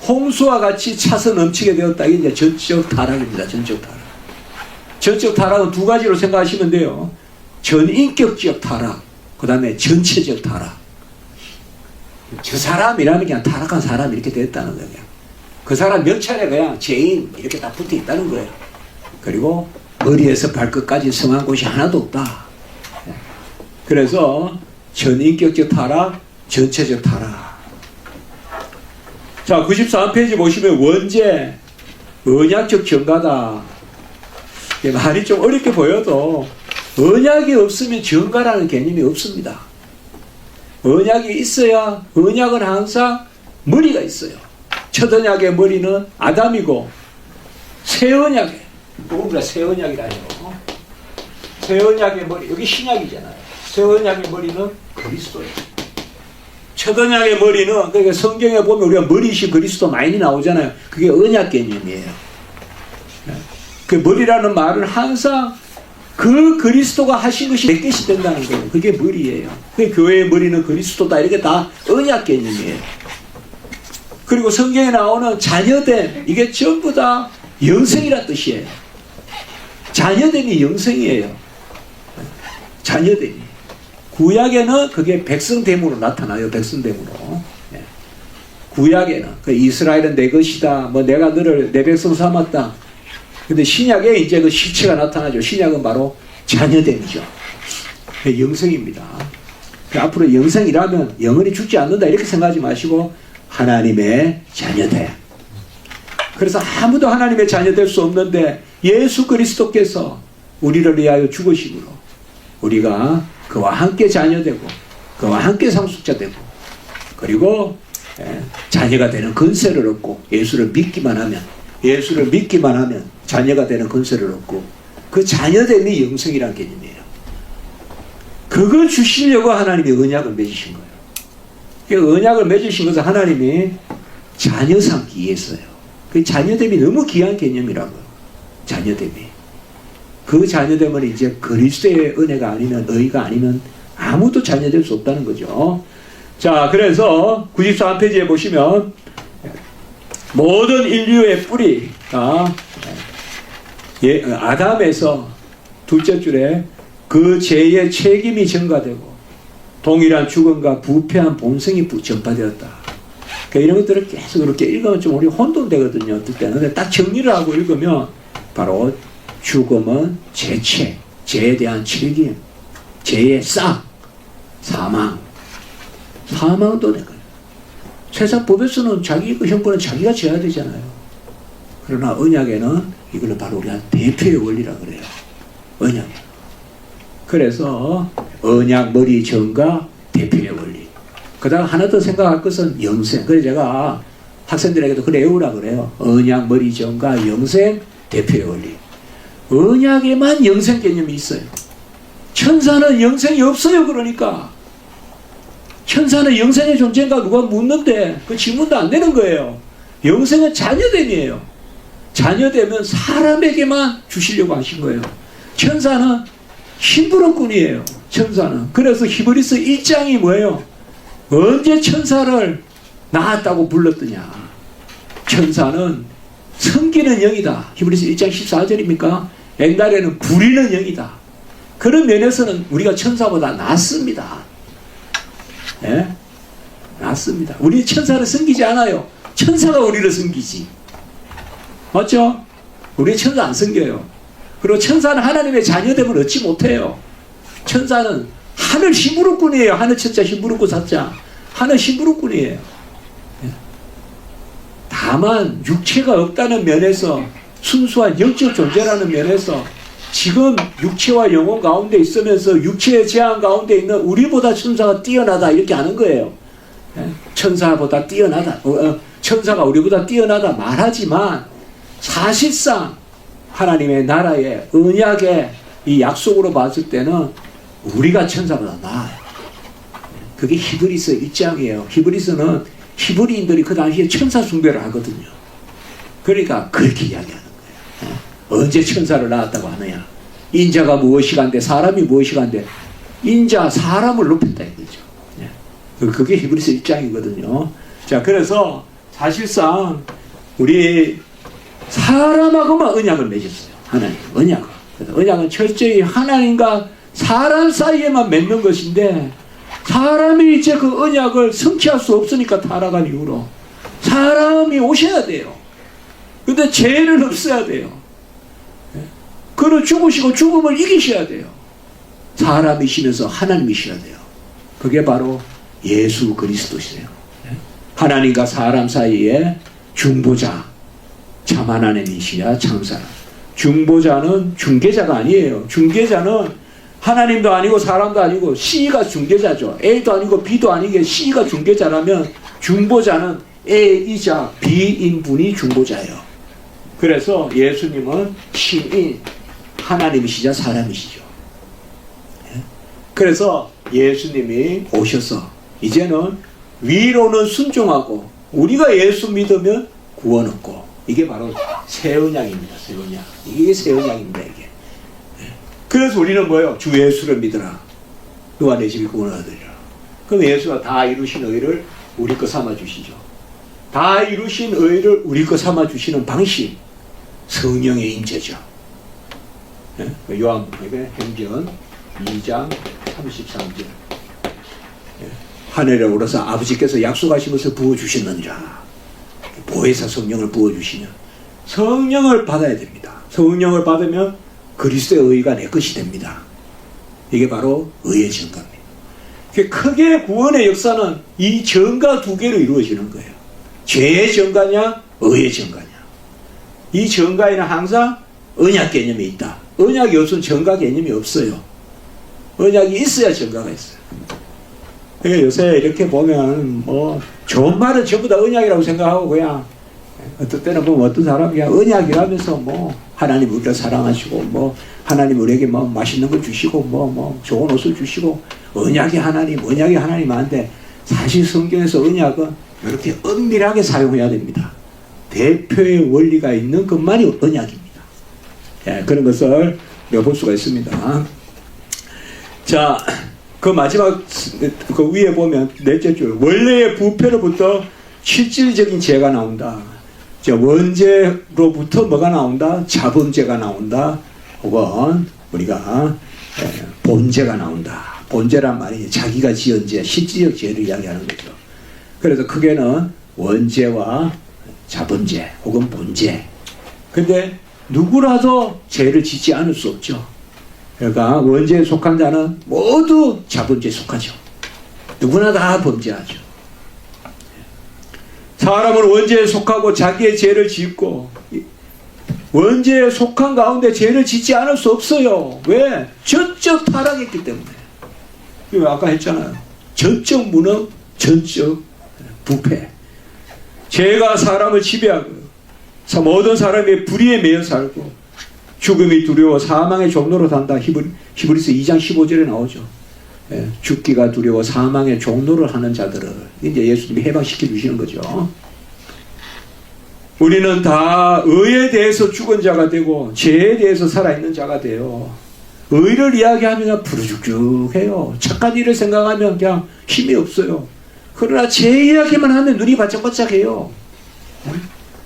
홍수와 같이 차서 넘치게 되었다. 이게 이제 전적 타락입니다. 전적 타락. 전적 타락은 두 가지로 생각하시면 돼요. 전인격적 타락, 그 다음에 전체적 타락. 저 사람이라면 그냥 타락한 사람 이렇게 됐다는 거예요. 그 사람 몇 차례 그냥 죄인 이렇게 다 붙어 있다는 거예요. 그리고 머리에서 발끝까지 성한 곳이 하나도 없다. 그래서 전인격적 타락, 전체적 타락. 자, 93페이지 보시면 원죄, 언약적 정가다. 말이 좀 어렵게 보여도 언약이 없으면 정가라는 개념이 없습니다. 언약이 있어야, 언약은 항상 머리가 있어요. 첫 언약의 머리는 아담이고, 새 언약의, 우리가 새 언약이라죠. 새 언약의 머리, 여기 신약이잖아요. 새 언약의 머리는 그리스도예요. 첫 언약의 머리는, 그러니까 성경에 보면 우리가 머리이신 그리스도 많이 나오잖아요. 그게 언약 개념이에요. 그 머리라는 말은 항상 그 그리스도가 하신 것이 내 것이 된다는 거예요. 그게 머리예요. 그 교회의 머리는 그리스도다. 이렇게 다 언약 개념이에요. 그리고 성경에 나오는 자녀됨, 이게 전부 다 영생이란 뜻이에요. 자녀됨이 영생이에요. 자녀됨이. 구약에는 그게 백성됨으로 나타나요. 백성됨으로. 예. 구약에는 그 이스라엘은 내 것이다. 뭐 내가 너를 내 백성 삼았다. 근데 신약에 이제 그 실체가 나타나죠. 신약은 바로 자녀됨이죠. 영생입니다. 앞으로 영생이라면 영원히 죽지 않는다 이렇게 생각하지 마시고 하나님의 자녀됨. 그래서 아무도 하나님의 자녀될 수 없는데 예수 그리스도께서 우리를 위하여 죽으심으로 우리가 그와 함께 자녀되고 그와 함께 상속자 되고 그리고 자녀가 되는 권세를 얻고 예수를 믿기만 하면 자녀가 되는 권세를 얻고 그 자녀됨이 영생이라는 개념이에요. 그걸 주시려고 하나님이 언약을 맺으신 거예요. 그 언약을 맺으신 것은 하나님이 자녀 삼기 위해서요. 그 자녀됨이 너무 귀한 개념이라고요. 자녀됨이. 그 자녀됨은 이제 그리스도의 은혜가 아니면 의가 아니면 아무도 자녀될 수 없다는 거죠. 자, 그래서 94페이지에 보시면 모든 인류의 뿌리가 아담에서 둘째 줄에 그 죄의 책임이 전가되고 동일한 죽음과 부패한 본성이 전파되었다. 그러니까 이런 것들을 계속 그렇게 읽으면 좀 우리 혼돈되거든요. 어떨 때는. 근데 딱 정리를 하고 읽으면 바로 죽음은 죄책, 죄에 대한 책임, 죄의 싹, 사망도 되거든요. 세상 법에서는 자기 그 형벌은 자기가 져야 되잖아요. 그러나 언약에는 이걸 바로 우리가 대표의 원리라 그래요. 언약에. 그래서 언약 머리 전가 대표의 원리. 그 다음 하나 더 생각할 것은 영생. 그래서 제가 학생들에게도 그래 외우라 그래요. 언약 머리 전가 영생 대표의 원리. 언약에만 영생 개념이 있어요. 천사는 영생이 없어요. 그러니까 천사는 영생의 존재인가 누가 묻는데 그 질문도 안 되는 거예요. 영생은 자녀됨이에요. 자녀되면 사람에게만 주시려고 하신 거예요. 천사는 심부름꾼이에요. 천사는. 그래서 히브리서 1장이 뭐예요? 언제 천사를 낳았다고 불렀더냐. 천사는 섬기는 영이다. 히브리서 1장 14절입니까? 옛날에는 부리는 영이다. 그런 면에서는 우리가 천사보다 낫습니다. 예? 낫습니다. 우리 천사를 섬기지 않아요. 천사가 우리를 섬기지. 맞죠? 우리 천사 안 섬겨요. 그리고 천사는 하나님의 자녀됨을 얻지 못해요. 천사는 하늘 심부름꾼이에요. 하늘 첫자 심부름꾼 사자. 하늘 심부름꾼이에요. 다만 육체가 없다는 면에서 순수한 영적 존재라는 면에서 지금 육체와 영혼 가운데 있으면서 육체의 제한 가운데 있는 우리보다 천사가 뛰어나다 이렇게 하는 거예요. 천사보다 뛰어나다. 천사가 우리보다 뛰어나다 말하지만 사실상 하나님의 나라의 언약의 이 약속으로 봤을 때는 우리가 천사보다 나아요. 그게 히브리서 1장이에요. 히브리서는 히브리인들이 그 당시에 천사 숭배를 하거든요. 그러니까 그렇게 이야기하는 거예요. 언제 천사를 낳았다고 하느냐. 인자가 무엇이간데 사람이 무엇이간데 인자 사람을 높였다 이거죠. 그게 히브리서 1장이거든요. 자, 그래서 사실상 우리 사람하고만 언약을 맺었어요. 하나님 언약을. 그래서 언약은 철저히 하나님과 사람 사이에만 맺는 것인데 사람이 이제 그 언약을 성취할 수 없으니까 타락한 이후로 사람이 오셔야 돼요. 근데 죄는 없어야 돼요. 그를 죽으시고 죽음을 이기셔야 돼요. 사람이시면서 하나님이셔야 돼요. 그게 바로 예수 그리스도시세요. 하나님과 사람 사이에 중보자, 참 하나님이시야 참사람. 중보자는 중개자가 아니에요. 중개자는 하나님도 아니고 사람도 아니고 C가 중개자죠. A도 아니고 B도 아니게 C가 중개자라면 중보자는 A이자 B인 분이 중보자예요. 그래서 예수님은 신인 하나님이시자 사람이시죠. 그래서 예수님이 오셔서 이제는 위로는 순종하고 우리가 예수 믿으면 구원 얻고 이게 바로 새 언약입니다. 새 언약. 이게 새 언약입니다. 이게. 그래서 우리는 뭐예요? 주 예수를 믿으라. 너와 내 집이 구원을 얻으리라. 그럼 예수가 다 이루신 의를 우리 거 삼아 주시죠. 다 이루신 의를 우리 거 삼아 주시는 방식, 성령의 임재죠. 요한복음의 행전 2장 33절. 하늘에 오르사 아버지께서 약속하신 것을 부어주셨느니라. 보혜사 성령을 부어주시냐. 성령을 받아야 됩니다. 성령을 받으면 그리스도의 의가 내 것이 됩니다. 이게 바로 의의 증거입니다. 크게 구원의 역사는 이 증거 두 개로 이루어지는 거예요. 죄의 증거냐, 의의 증거냐. 이 증거에는 항상 언약 개념이 있다. 언약이 없으면 증거 개념이 없어요. 언약이 있어야 증거가 있어요. 그러니까 요새 이렇게 보면 뭐 좋은 말은 전부 다 언약이라고 생각하고 그냥 어떤 때는 보면 어떤 사람이 그냥 언약이라면서 뭐 하나님 우리를 사랑하시고 뭐 하나님 우리에게 뭐 맛있는 걸 주시고 뭐 좋은 옷을 주시고 언약이 하나님 한데 사실 성경에서 언약은 이렇게 은밀하게 사용해야 됩니다. 대표의 원리가 있는 것만이 언약입니다. 예, 그런 것을 볼 수가 있습니다. 자, 그 마지막 그 위에 보면 넷째 줄 원래의 부패로부터 실질적인 죄가 나온다. 원죄로부터 뭐가 나온다? 자범죄가 나온다. 혹은 우리가 본죄가 나온다. 본죄란 말이 자기가 지은 죄, 실질적 죄를 이야기하는 거죠. 그래서 크게는 원죄와 자범죄 혹은 본죄. 근데 누구라도 죄를 짓지 않을 수 없죠. 그러니까 원죄에 속한 자는 모두 자범죄에 속하죠. 누구나 다 범죄하죠. 사람은 원죄에 속하고 자기의 죄를 짓고 원죄에 속한 가운데 죄를 짓지 않을 수 없어요. 왜? 전적 타락했기 때문에. 아까 했잖아요. 전적 무능, 전적 부패. 죄가 사람을 지배하고 모든 사람이 불의에 매여 살고 죽음이 두려워 사망의 종로로 산다. 히브리서 2장 15절에 나오죠. 죽기가 두려워 사망의 종로를 하는 자들을 이제 예수님이 해방시켜 주시는 거죠. 우리는 다 의에 대해서 죽은 자가 되고 죄에 대해서 살아있는 자가 돼요. 의를 이야기하면 부르죽죽해요. 착한 일을 생각하면 그냥 힘이 없어요. 그러나 죄 이야기만 하면 눈이 바짝바짝해요.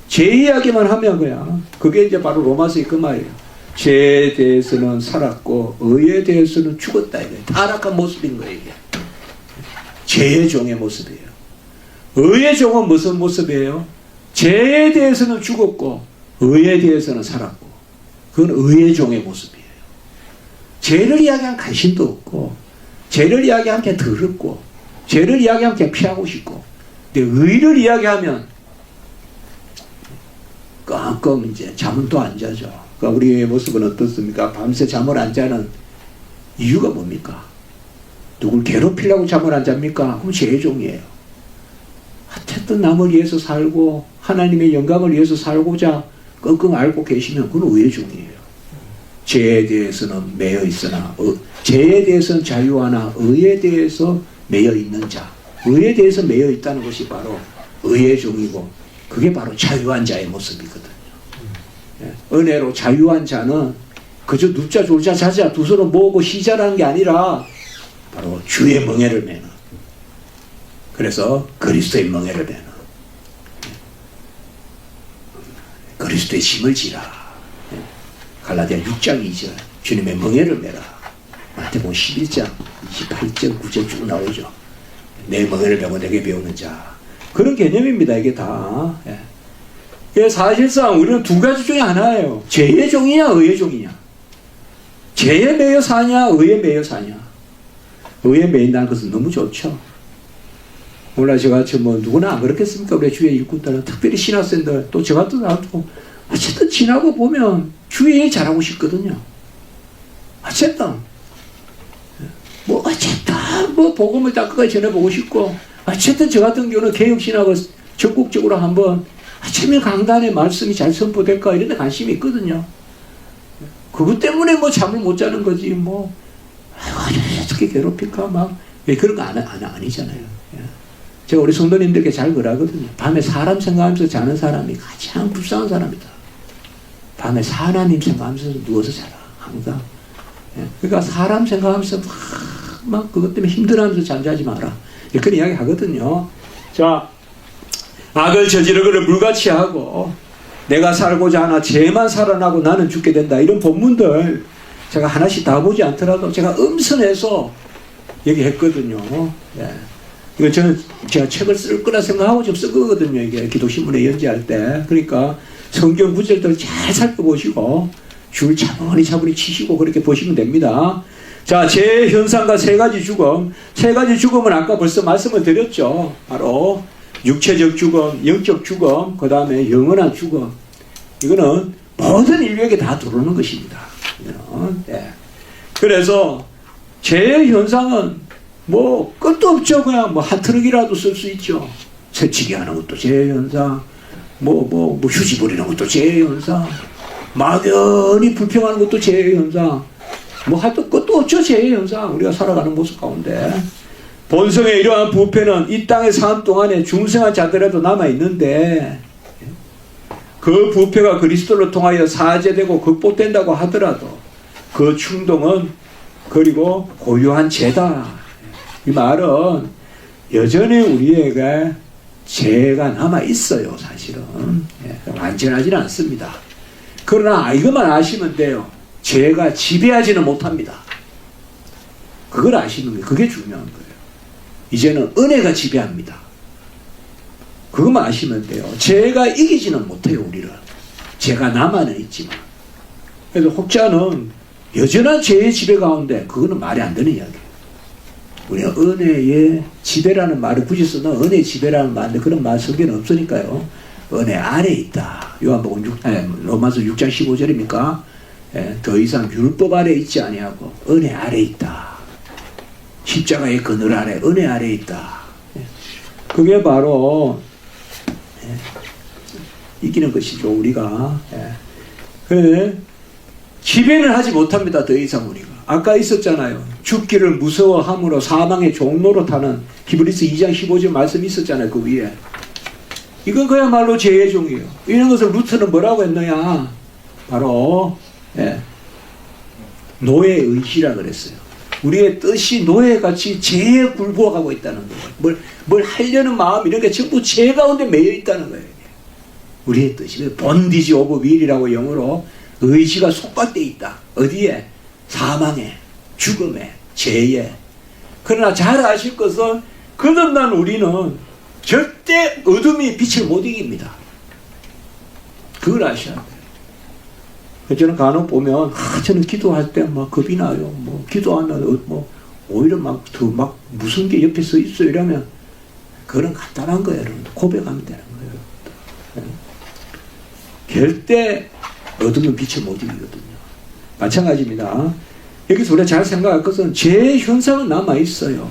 죄 이야기만 하면 그냥 그게 이제 바로 로마서의 그 말이에요. 죄에 대해서는 살았고 의에 대해서는 죽었다. 이게 타락한 모습인 거예요. 이게. 죄의 종의 모습이에요. 의의 종은 무슨 모습이에요? 죄에 대해서는 죽었고 의에 대해서는 살았고 그건 의의 종의 모습이에요. 죄를 이야기하면 관심도 없고 죄를 이야기하면 그냥 더럽고 죄를 이야기하면 그냥 피하고 싶고 근데 의를 이야기하면 껌껌 이제 잠은 또 안 자죠. 그러니까 우리의 모습은 어떻습니까? 밤새 잠을 안 자는 이유가 뭡니까? 누굴 괴롭히려고 잠을 안 잡니까? 그럼 죄의 종이에요. 어쨌든 남을 위해서 살고 하나님의 영광을 위해서 살고자 끙끙 앓고 계시면 그건 의의 종이에요. 죄에 대해서는 매여 있으나 죄에 대해서는 자유하나 의에 대해서 매여 있는 자, 의에 대해서 매여 있다는 것이 바로 의의 종이고 그게 바로 자유한 자의 모습이거든요. 은혜로 자유한 자는 그저 눕자 졸자 자자 두 손을 모으고 시자라는 게 아니라 바로 주의 멍에를 매는, 그래서 그리스도의 멍에를 매는, 그리스도의 짐을 지라. 갈라디아 6장 2절 주님의 멍에를 매라. 마태복음 11장 28절 9절 쭉 나오죠. 내 멍에를 메고 내게 배우는 자, 그런 개념입니다. 이게 다. 사실상 우리는 두 가지 중에 하나예요. 죄의 종이냐 의의 종이냐. 죄에 매여 사냐 의에 매여 사냐. 의에 매인다는 것은 너무 좋죠. 몰라 저같이 뭐 누구나 안 그렇겠습니까? 우리 주의 일꾼들은 특별히 신학생들 또 저 같은 사람도 어쨌든 지나고 보면 주의 일 잘하고 싶거든요. 어쨌든 뭐 어쨌든 뭐 복음을 다 끝까지 전해보고 싶고 어쨌든 저 같은 경우는 개혁신학을 적극적으로 한번 어쩌면 강단의 말씀이 잘 선포될까 이런 데 관심이 있거든요. 그것 때문에 뭐 잠을 못 자는 거지 뭐 어떻게 괴롭힐까 막 그런 거 아니잖아요. 제가 우리 성도님들께 잘 그러거든요. 밤에 사람 생각하면서 자는 사람이 가장 불쌍한 사람이다. 밤에 하나님 생각하면서 누워서 자라 항상. 그러니까 사람 생각하면서 막 그것 때문에 힘들어하면서 잠자지 마라. 그런 이야기 하거든요. 자, 악을 저지르기를 물같이 하고 내가 살고자 하나 죄만 살아나고 나는 죽게 된다. 이런 본문들 제가 하나씩 다 보지 않더라도 제가 음선해서 얘기했거든요. 예. 이거 저는 제가 책을 쓸 거라 생각하고 좀 쓴 거거든요. 이게 기독신문에 연재할 때. 그러니까 성경 구절들을 잘 살펴보시고 줄 차분히 치시고 그렇게 보시면 됩니다. 자, 재현상과 세 가지 죽음. 세 가지 죽음은 아까 벌써 말씀을 드렸죠. 바로 육체적 죽음, 영적 죽음, 그 다음에 영원한 죽음. 이거는 모든 인류에게 다 들어오는 것입니다. 예. 그래서 재현상은 뭐 끝도 없죠. 그냥 뭐 한 트럭이라도 쓸 수 있죠. 새치기 하는 것도 재현상, 뭐 휴지 버리는 것도 재현상, 막연히 불평하는 것도 재현상, 뭐 하여튼 끝도 없죠. 재현상. 우리가 살아가는 모습 가운데 본성의 이러한 부패는 이 땅의 삶 동안에 중생한 자들에도 남아있는데 그 부패가 그리스도를 통하여 사죄되고 극복된다고 하더라도 그 충동은 그리고 고유한 죄다. 이 말은 여전히 우리에게 죄가 남아있어요. 사실은. 완전하지는 않습니다. 그러나 이것만 아시면 돼요. 죄가 지배하지는 못합니다. 그걸 아시는 게 그게 중요한 거예요. 이제는 은혜가 지배합니다. 그것만 아시면 돼요. 죄가 이기지는 못해요. 우리를. 죄가 남아는 있지만. 그래서 혹자는 여전한 죄의 지배 가운데 그거는 말이 안 되는 이야기예요. 우리가 은혜의 지배라는 말을 굳이 쓰는 은혜의 지배라는 말인데 그런 말 성경은 없으니까요. 은혜 아래 있다. 요한복음 로마서 6장 15절입니까? 더 이상 율법 아래 있지 아니하고 은혜 아래 있다. 십자가의 그늘 아래 은혜 아래 있다. 그게 바로 이기는 것이죠. 우리가. 그래 지배는 하지 못합니다. 더 이상 우리가. 아까 있었잖아요. 죽기를 무서워함으로 사망의 종로로 타는 히브리서 2장 15절 말씀이 있었잖아요. 그 위에. 이건 그야말로 죄의 종이에요. 이런 것을 루터는 뭐라고 했느냐. 바로 노예의 의지라 그랬어요. 우리의 뜻이 노예같이 죄에 굴복하고 있다는 거예요. 뭘 하려는 마음 이런 게 전부 죄 가운데 매여 있다는 거예요. 우리의 뜻이 본디지 오브 윌이라고 영어로 의지가 속박되어 있다. 어디에? 사망에, 죽음에, 죄에. 그러나 잘 아실 것은 거듭난 우리는 절대 어둠이 빛을 못 이깁니다. 그걸 아셔야 돼요. 저는 간혹 보면 저는 기도할 때 막 겁이 나요. 뭐 기도하면 뭐 오히려 막 더 막 무슨 게 옆에 서 있어 이러면 그건 간단한 거예요. 여러분들 고백하면 되는 거예요. 절대 어둠은 빛을 못 이기거든요. 마찬가지입니다. 여기서 우리가 잘 생각할 것은 죄의 현상은 남아있어요.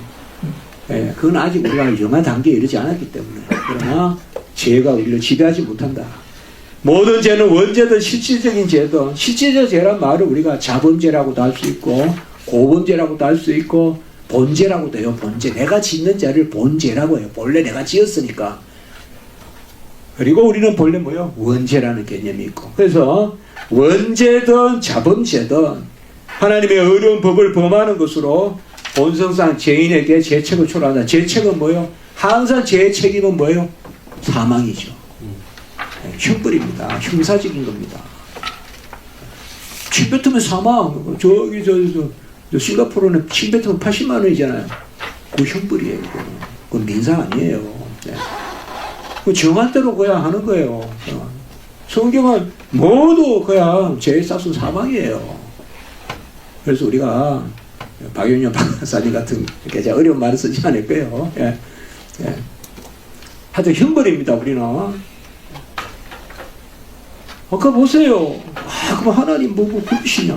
그건 아직 우리가 영화 단계에 이르지 않았기 때문에. 그러나 죄가 우리를 지배하지 못한다. 모든 죄는 원죄든 실질적인 죄든, 실질적 죄란 말을 우리가 자범죄라고도 할 수 있고 고범죄라고도 할 수 있고 본죄라고도 해요. 본죄. 내가 짓는 죄를 본죄라고 해요. 본래 내가 지었으니까. 그리고 우리는 본래 뭐요? 원죄라는 개념이 있고. 그래서 원죄든 자범죄든 하나님의 어려운 법을 범하는 것으로 본성상 죄인에게 죄책을 초래한다. 죄책은 뭐요? 항상 죄의 책임은 뭐요? 사망이죠. 형벌입니다. 형사적인 겁니다. 침 뱉으면 사망. 저 싱가포르는 침 뱉으면 80만 원이잖아요. 그 형벌이에요. 그건 민사 아니에요. 네. 그 정할 대로 그냥 하는 거예요. 성경은 모두 그냥 죄에 싸서 사망이에요. 그래서 우리가 박윤영 박사님 같은 이렇게 어려운 말을 쓰지 않을 거예요. 하여튼 형벌입니다. 우리는. 아까 보세요. 그럼 하나님 뭐고 그러시냐?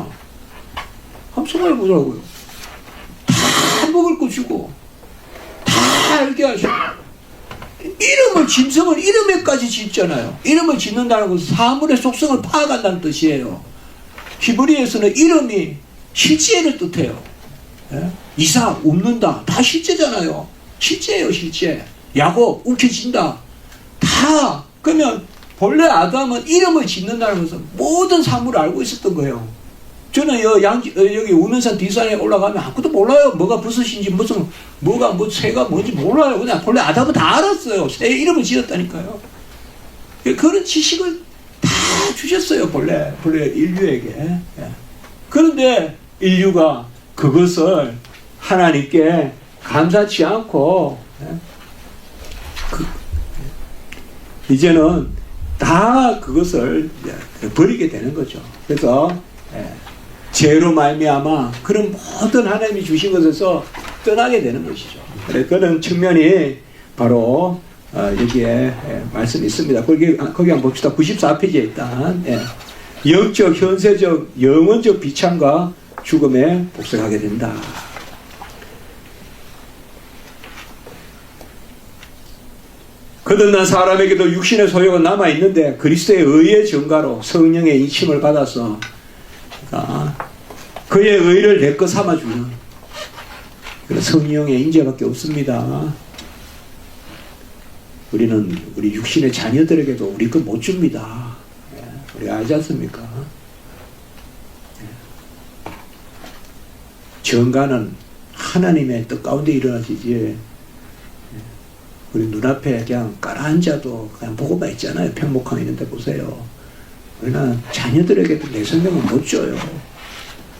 한번 생각해 보자고요. 다 먹을 거 주고 다 알게 하시고 이름을 짐승을 이름에까지 짓잖아요. 이름을 짓는다는 것은 사물의 속성을 파악한다는 뜻이에요. 히브리에서는 이름이 실제를 뜻해요. 이삭 웃는다. 다 실제잖아요. 실제예요. 실제. 야곱 움켜진다. 다. 그러면 본래 아담은 이름을 짓는다는 것은 모든 사물을 알고 있었던 거예요. 저는 여기 우면산 뒷산에 올라가면 아무것도 몰라요. 뭐가 버섯인지 뭐가 새가 뭔지 몰라요. 그냥 본래 아담은 다 알았어요. 새 이름을 지었다니까요. 그런 지식을 다 주셨어요. 본래 인류에게. 그런데 인류가 그것을 하나님께 감사치 않고 이제는 다 그것을 버리게 되는 거죠. 그래서 죄로 말미암아 그런 모든 하나님이 주신 것에서 떠나게 되는 것이죠. 그런 측면이 바로 여기에 말씀이 있습니다. 거기 한번 봅시다. 94페이지에 일단 영적, 현세적, 영원적 비참과 죽음에 복속하게 된다. 거듭난 사람에게도 육신의 소유가 남아있는데 그리스도의 의의 증가로 성령의 인침을 받아서 그의 의를 내 것 삼아주는 그런 성령의 인재밖에 없습니다. 우리는 우리 육신의 자녀들에게도 우리 것 못 줍니다. 우리가 알지 않습니까? 정가는 하나님의 뜻 가운데 일어나지지 우리 눈앞에 그냥 깔아앉아도 그냥 보고만 있잖아요. 평목항 있는데 보세요. 우리는 자녀들에게도 내 생명은 못 줘요.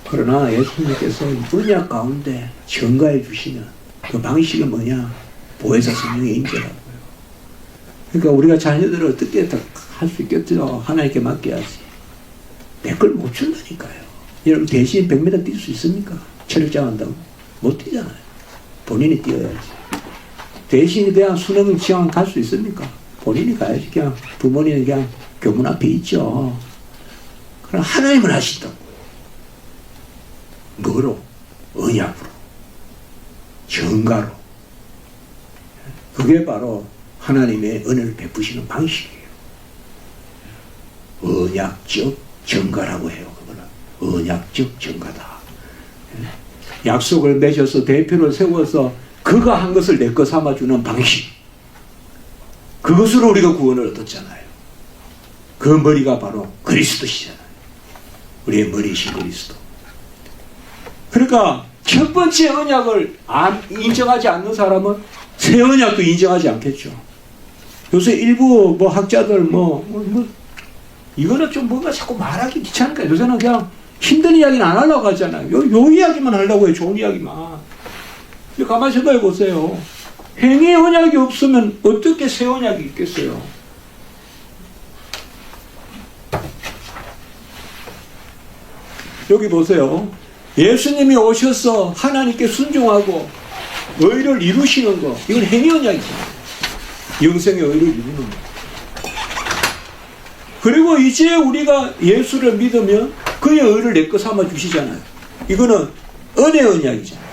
그러나 예수님께서 언약 가운데 정가해 주시는 그 방식이 뭐냐? 보혜사 성령의 인재라고요. 그러니까 우리가 자녀들을 어떻게 할 수 있겠죠? 하나님께 맡겨야지. 내 걸 못 준다니까요. 여러분 대신 100m 뛸 수 있습니까? 체력장 한다고? 못 뛰잖아요. 본인이 뛰어야지. 대신 그냥 수능 시험 갈 수 있습니까? 본인이 가야지. 그냥 부모님은 그냥 교문 앞에 있죠. 그럼 하나님은 하신다고. 뭐로? 언약으로. 정가로. 그게 바로 하나님의 은혜를 베푸시는 방식이에요. 언약적 정가라고 해요. 그거는 언약적 정가다. 약속을 맺어서 대표를 세워서 그가 한 것을 내 것 삼아주는 방식. 그것으로 우리가 구원을 얻었잖아요. 그 머리가 바로 그리스도시잖아요. 우리의 머리이신 그리스도. 그러니까 첫 번째 언약을 인정하지 않는 사람은 새 언약도 인정하지 않겠죠. 요새 일부 학자들 이거는 좀 뭔가 자꾸 말하기 귀찮으니까 요새는 그냥 힘든 이야기는 안 하려고 하잖아요. 요 이야기만 하려고 해요. 좋은 이야기만. 가만히 생각해 보세요. 행위 언약이 없으면 어떻게 새 언약이 있겠어요? 여기 보세요. 예수님이 오셔서 하나님께 순종하고 의를 이루시는 거, 이건 행위 언약이잖아요. 영생의 의를 이루는 거. 그리고 이제 우리가 예수를 믿으면 그의 의를 내 것 삼아 주시잖아요. 이거는 은혜 언약이잖아요.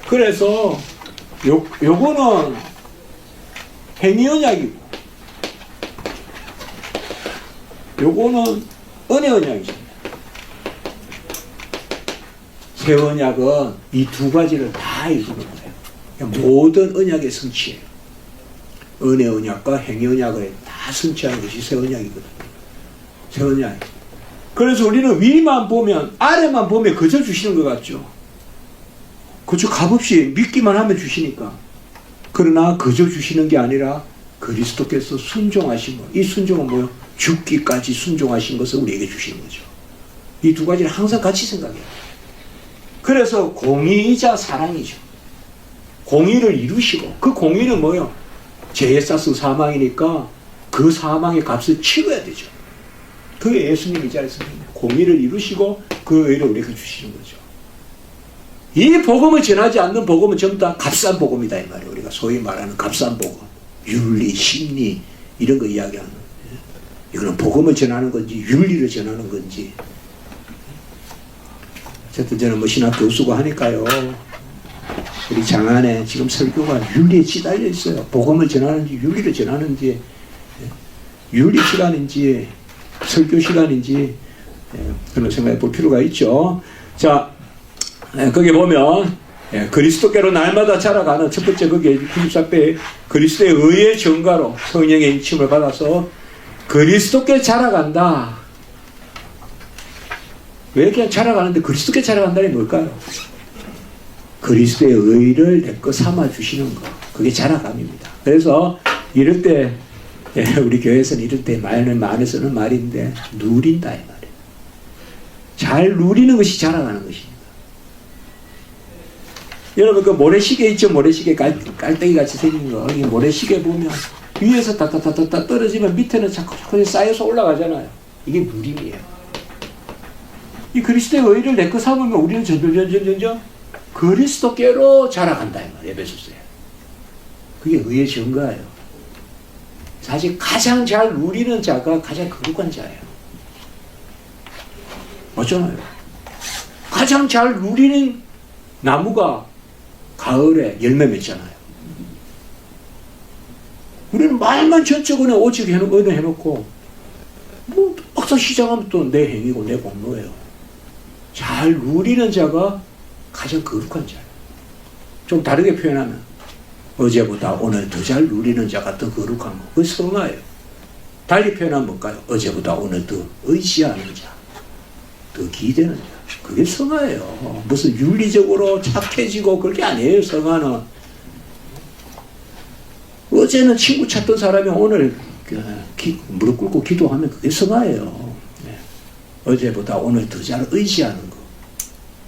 그래서 요거는 행위 언약이고 요거는 은혜 언약이잖아요. 새 언약은 이 두 가지를 다 이루는 거예요. 모든 언약의 성취예요. 은혜 언약과 행위 언약을 다 성취하는 것이 새 언약이거든요. 새 언약. 그래서 우리는 위만 보면, 아래만 보면 그저 주시는 것 같죠. 그저 값없이 믿기만 하면 주시니까. 그러나 그저 주시는 게 아니라 그리스도께서 순종하신 것. 이 순종은 뭐예요? 죽기까지 순종하신 것을 우리에게 주시는 거죠. 이 두 가지를 항상 같이 생각해요. 그래서 공의이자 사랑이죠. 공의를 이루시고, 그 공의는 뭐예요? 죄에 싸서 사망이니까 그 사망의 값을 치러야 되죠. 그게 예수님이 이 자리에서 공의를 이루시고 그 의를 우리에게 주시는 거죠. 이 복음을 전하지 않는 복음은 전부 다 값싼 복음이다 이 말이에요. 우리가 소위 말하는 값싼 복음, 윤리, 심리 이런 거 이야기하는 거예요. 이거는 복음을 전하는 건지 윤리를 전하는 건지. 어쨌든 저는 신학 교수고 하니까요. 우리 장안에 지금 설교가 윤리에 치달려 있어요. 복음을 전하는지 윤리를 전하는지 윤리 시간인지 설교 시간인지 그런 생각해 볼 필요가 있죠. 자, 거기 보면 그리스도께로 날마다 자라가는 첫 번째 거기에 94배 그리스도의 의의 정가로 성령의 인침을 받아서 그리스도께 자라간다. 왜 그냥 자라가는데 그리스도께 자라간다는 게 뭘까요? 그리스도의 의를 내 것 삼아 주시는 것. 그게 자라감입니다. 그래서 이럴 때 우리 교회에서는 이럴 때 말은 많이 쓰는 말인데 누린다 이 말이에요. 잘 누리는 것이 자라가는 것입니다. 여러분 그 모래시계 있죠? 모래시계 깔때기 같이 생긴 거. 이 모래시계 보면 위에서 따따따따 떨어지면 밑에는 자꾸 쌓여서 올라가잖아요. 이게 누림이에요. 이 그리스도의 의를 내 것 삼으면 우리는 점점 그리스도께로 자라간다 이 말이에요. 에베소서에. 그게 의의 증거예요. 사실 가장 잘 누리는 자가 가장 거룩한 자예요. 맞잖아요. 가장 잘 누리는 나무가 가을에 열매 맺잖아요. 우리는 말만 전적으로 오직 해놓고 뭐 막상 시작하면 또 내 행위고 내 공로예요. 잘 누리는 자가 가장 거룩한 자예요. 좀 다르게 표현하면 어제보다 오늘 더 잘 누리는 자가 더 거룩한 거. 그게 성화예요. 달리 표현하면 뭘까요? 어제보다 오늘 더 의지하는 자, 더 기대는 자. 그게 성화예요. 무슨 윤리적으로 착해지고 그게 아니에요. 성화는 어제는 친구 찾던 사람이 오늘 무릎 꿇고 기도하면 그게 성화예요. 네. 어제보다 오늘 더 잘 의지하는 거,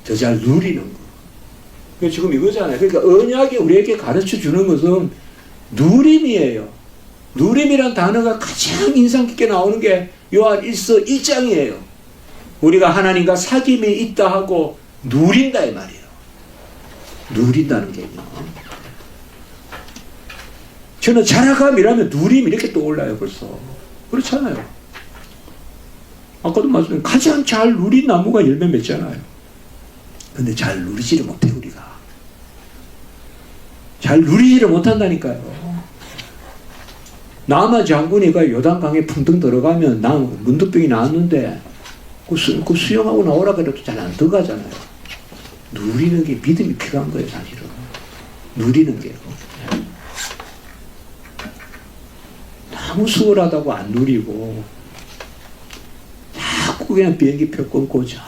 더 잘 누리는 거. 지금 이거잖아요. 그러니까 언약이 우리에게 가르쳐 주는 것은 누림이에요. 누림이란 단어가 가장 인상 깊게 나오는 게 요한 1서 1장이에요. 우리가 하나님과 사귐이 있다 하고 누린다 이 말이에요. 누린다는 개념. 저는 자라감이라면 누림 이렇게 떠올라요 벌써. 그렇잖아요. 아까도 말씀드린 가장 잘 누린 나무가 열매 맺잖아요. 근데 잘 누리지를 못해 우리가. 잘 누리지를 못한다니까요. 나만 장군이가 요단강에 풍덩 들어가면 나 문득병이 나왔는데 그 수영하고 나오라 그래도 잘 안 들어가잖아요. 누리는 게 믿음이 필요한 거예요 사실은. 누리는 게요. 너무 수월하다고 안 누리고 자꾸 그냥 비행기표 끊고 저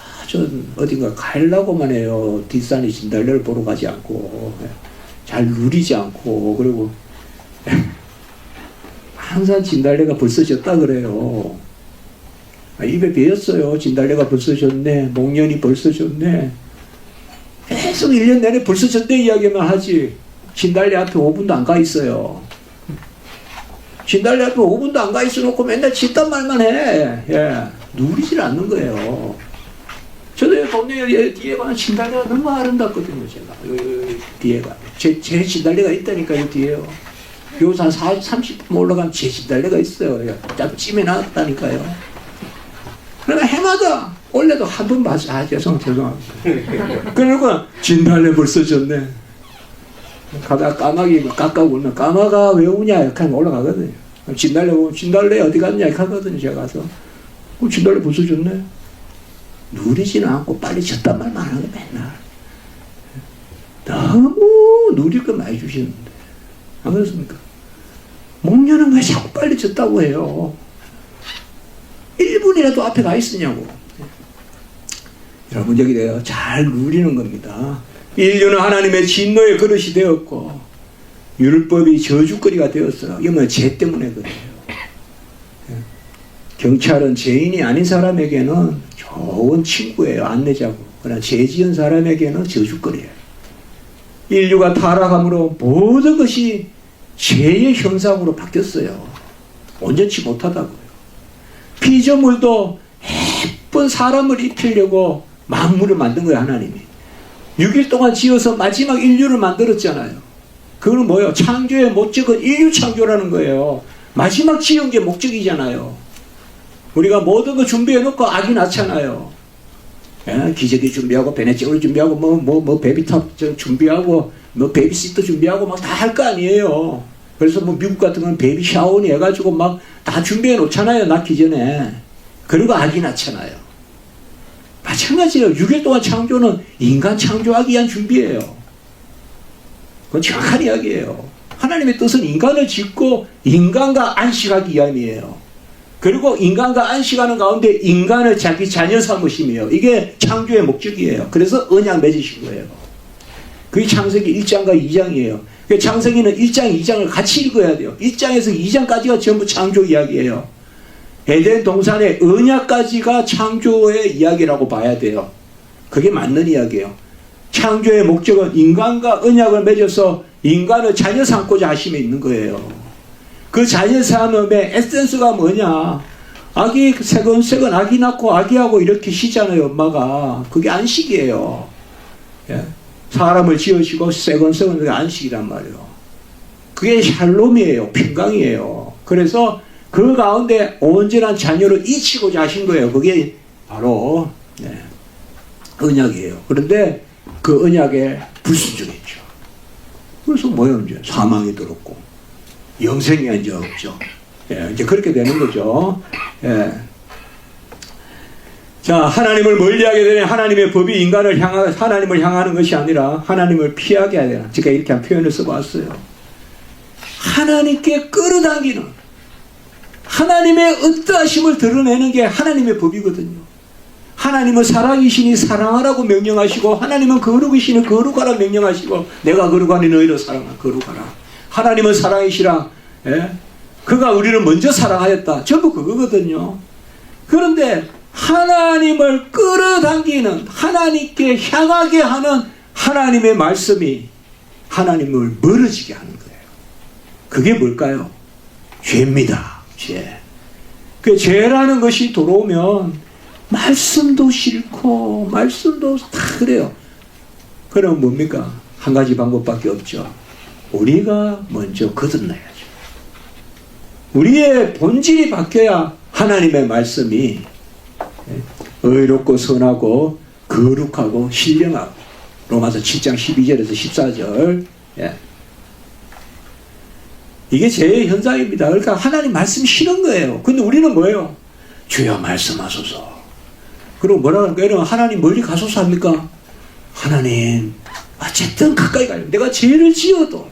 어딘가 가려고만 해요. 뒷산이 진달래를 보러 가지 않고 잘 누리지 않고 그리고 항상 진달래가 벌써 졌다 그래요. 입에 배었어요. 진달래가 벌써 졌네. 목련이 벌써 졌네. 계속 1년 내내 벌써 졌네 이야기만 하지. 진달래 앞에 5분도 안 가 있어요. 진달래 앞에 5분도 안 가 있어 놓고 맨날 짓단 말만 해. 예. 누리질 않는 거예요. 저도 동네 뒤에 가는 진달래가 너무 아름답거든요, 제가. 뒤에가. 제 진달래가 있다니까, 요 뒤에요. 여기서 한 30분 올라가면 제 진달래가 있어요. 딱 찜해놨다니까요. 그러나 해마다, 원래도 한 번 봐서, 죄송합니다. 그러니까, 진달래 벌써 졌네. 가다가 까마귀 깎아고 울면, 까마가 왜 우냐? 이렇게 하면 올라가거든요. 진달래 보면, 진달래 어디 갔냐? 이렇게 하거든요, 제가 가서. 진달래 벌써 졌네. 누리지는 않고 빨리 졌단 말만 하는 거 맨날. 너무 누릴 거 많이 주시는데. 안 그렇습니까? 목련은 왜 자꾸 빨리 졌다고 해요? 1분이라도 앞에 가 있으냐고. 여러분, 여기 돼요. 잘 누리는 겁니다. 인류는 하나님의 진노의 그릇이 되었고, 율법이 저주거리가 되었어요. 이건 죄 때문에 그래요. 경찰은 죄인이 아닌 사람에게는 좋은 친구예요. 안내자고. 그러나 죄 지은 사람에게는 저주거리예요. 인류가 타락함으로 모든 것이 죄의 형상으로 바뀌었어요. 온전치 못하다고요. 피조물도 예쁜 사람을 입히려고 만물을 만든 거예요. 하나님이. 6일 동안 지어서 마지막 인류를 만들었잖아요. 그건 뭐예요? 창조의 목적은 인류 창조라는 거예요. 마지막 지은 게 목적이잖아요. 우리가 모든 거 준비해놓고 악이 낳잖아요. 예? 기저귀 준비하고 베네치올 준비하고 뭐 베비탑 준비하고 뭐 베이비시터 준비하고 막 다 할 거 아니에요. 그래서 뭐 미국 같은 건 베이비 샤워니 해가지고 막 다 준비해 놓잖아요. 낳기 전에. 그리고 악이 낳잖아요. 마찬가지예요. 6일 동안 창조는 인간 창조하기 위한 준비예요. 그건 정확한 이야기예요. 하나님의 뜻은 인간을 짓고 인간과 안식하기 위함이에요. 그리고 인간과 안식하는 가운데 인간을 자기 자녀 삼으심이에요. 이게 창조의 목적이에요. 그래서 언약 맺으신 거예요. 그게 창세기 1장과 2장이에요. 창세기는 1장, 2장을 같이 읽어야 돼요. 1장에서 2장까지가 전부 창조 이야기예요. 에덴 동산의 언약까지가 창조의 이야기라고 봐야 돼요. 그게 맞는 이야기예요. 창조의 목적은 인간과 언약을 맺어서 인간을 자녀 삼고자 하심에 있는 거예요. 그 자녀 삼음의 에센스가 뭐냐? 아기 세건 아기 낳고 아기하고 이렇게 쉬잖아요, 엄마가. 그게 안식이에요. 예? 사람을 지으시고 세건 그게 안식이란 말이에요. 그게 샬롬이에요. 평강이에요. 그래서 그 가운데 온전한 자녀를 이치고자 하신 거예요. 그게 바로 언약이에요. 그런데 그 언약에 불순종했죠. 그래서 뭐예요? 이제 사망이 들었고 영생이 이제 없죠. 예, 이제 그렇게 되는 거죠. 예. 자, 하나님을 멀리하게 되면 하나님의 법이 인간을 하나님을 향하는 것이 아니라 하나님을 피하게 해야 되나. 제가 이렇게 한 표현을 써봤어요. 하나님께 끌어당기는, 하나님의 어떠하심을 드러내는 게 하나님의 법이거든요. 하나님은 사랑이시니 사랑하라고 명령하시고, 하나님은 거룩이시니 거룩하라 명령하시고, 내가 거룩하니 너희도 거룩하라. 하나님은 사랑이시라. 예? 그가 우리를 먼저 사랑하였다. 전부 그거거든요. 그런데 하나님을 끌어당기는, 하나님께 향하게 하는 하나님의 말씀이 하나님을 멀어지게 하는 거예요. 그게 뭘까요? 죄입니다. 죄. 그 죄라는 것이 들어오면 말씀도 싫고 말씀도 다 그래요. 그럼 뭡니까? 한 가지 방법밖에 없죠. 우리가 먼저 거듭나야죠. 우리의 본질이 바뀌어야 하나님의 말씀이 의롭고 선하고 거룩하고 신령하고, 로마서 7장 12절에서 14절. 예. 이게 죄의 현상입니다. 그러니까 하나님 말씀 싫은 거예요. 근데 우리는 뭐예요? 주여 말씀하소서. 그리고 뭐라 그러니까 하나님 멀리 가소서 합니까? 하나님 어쨌든 가까이 가요. 내가 죄를 지어도,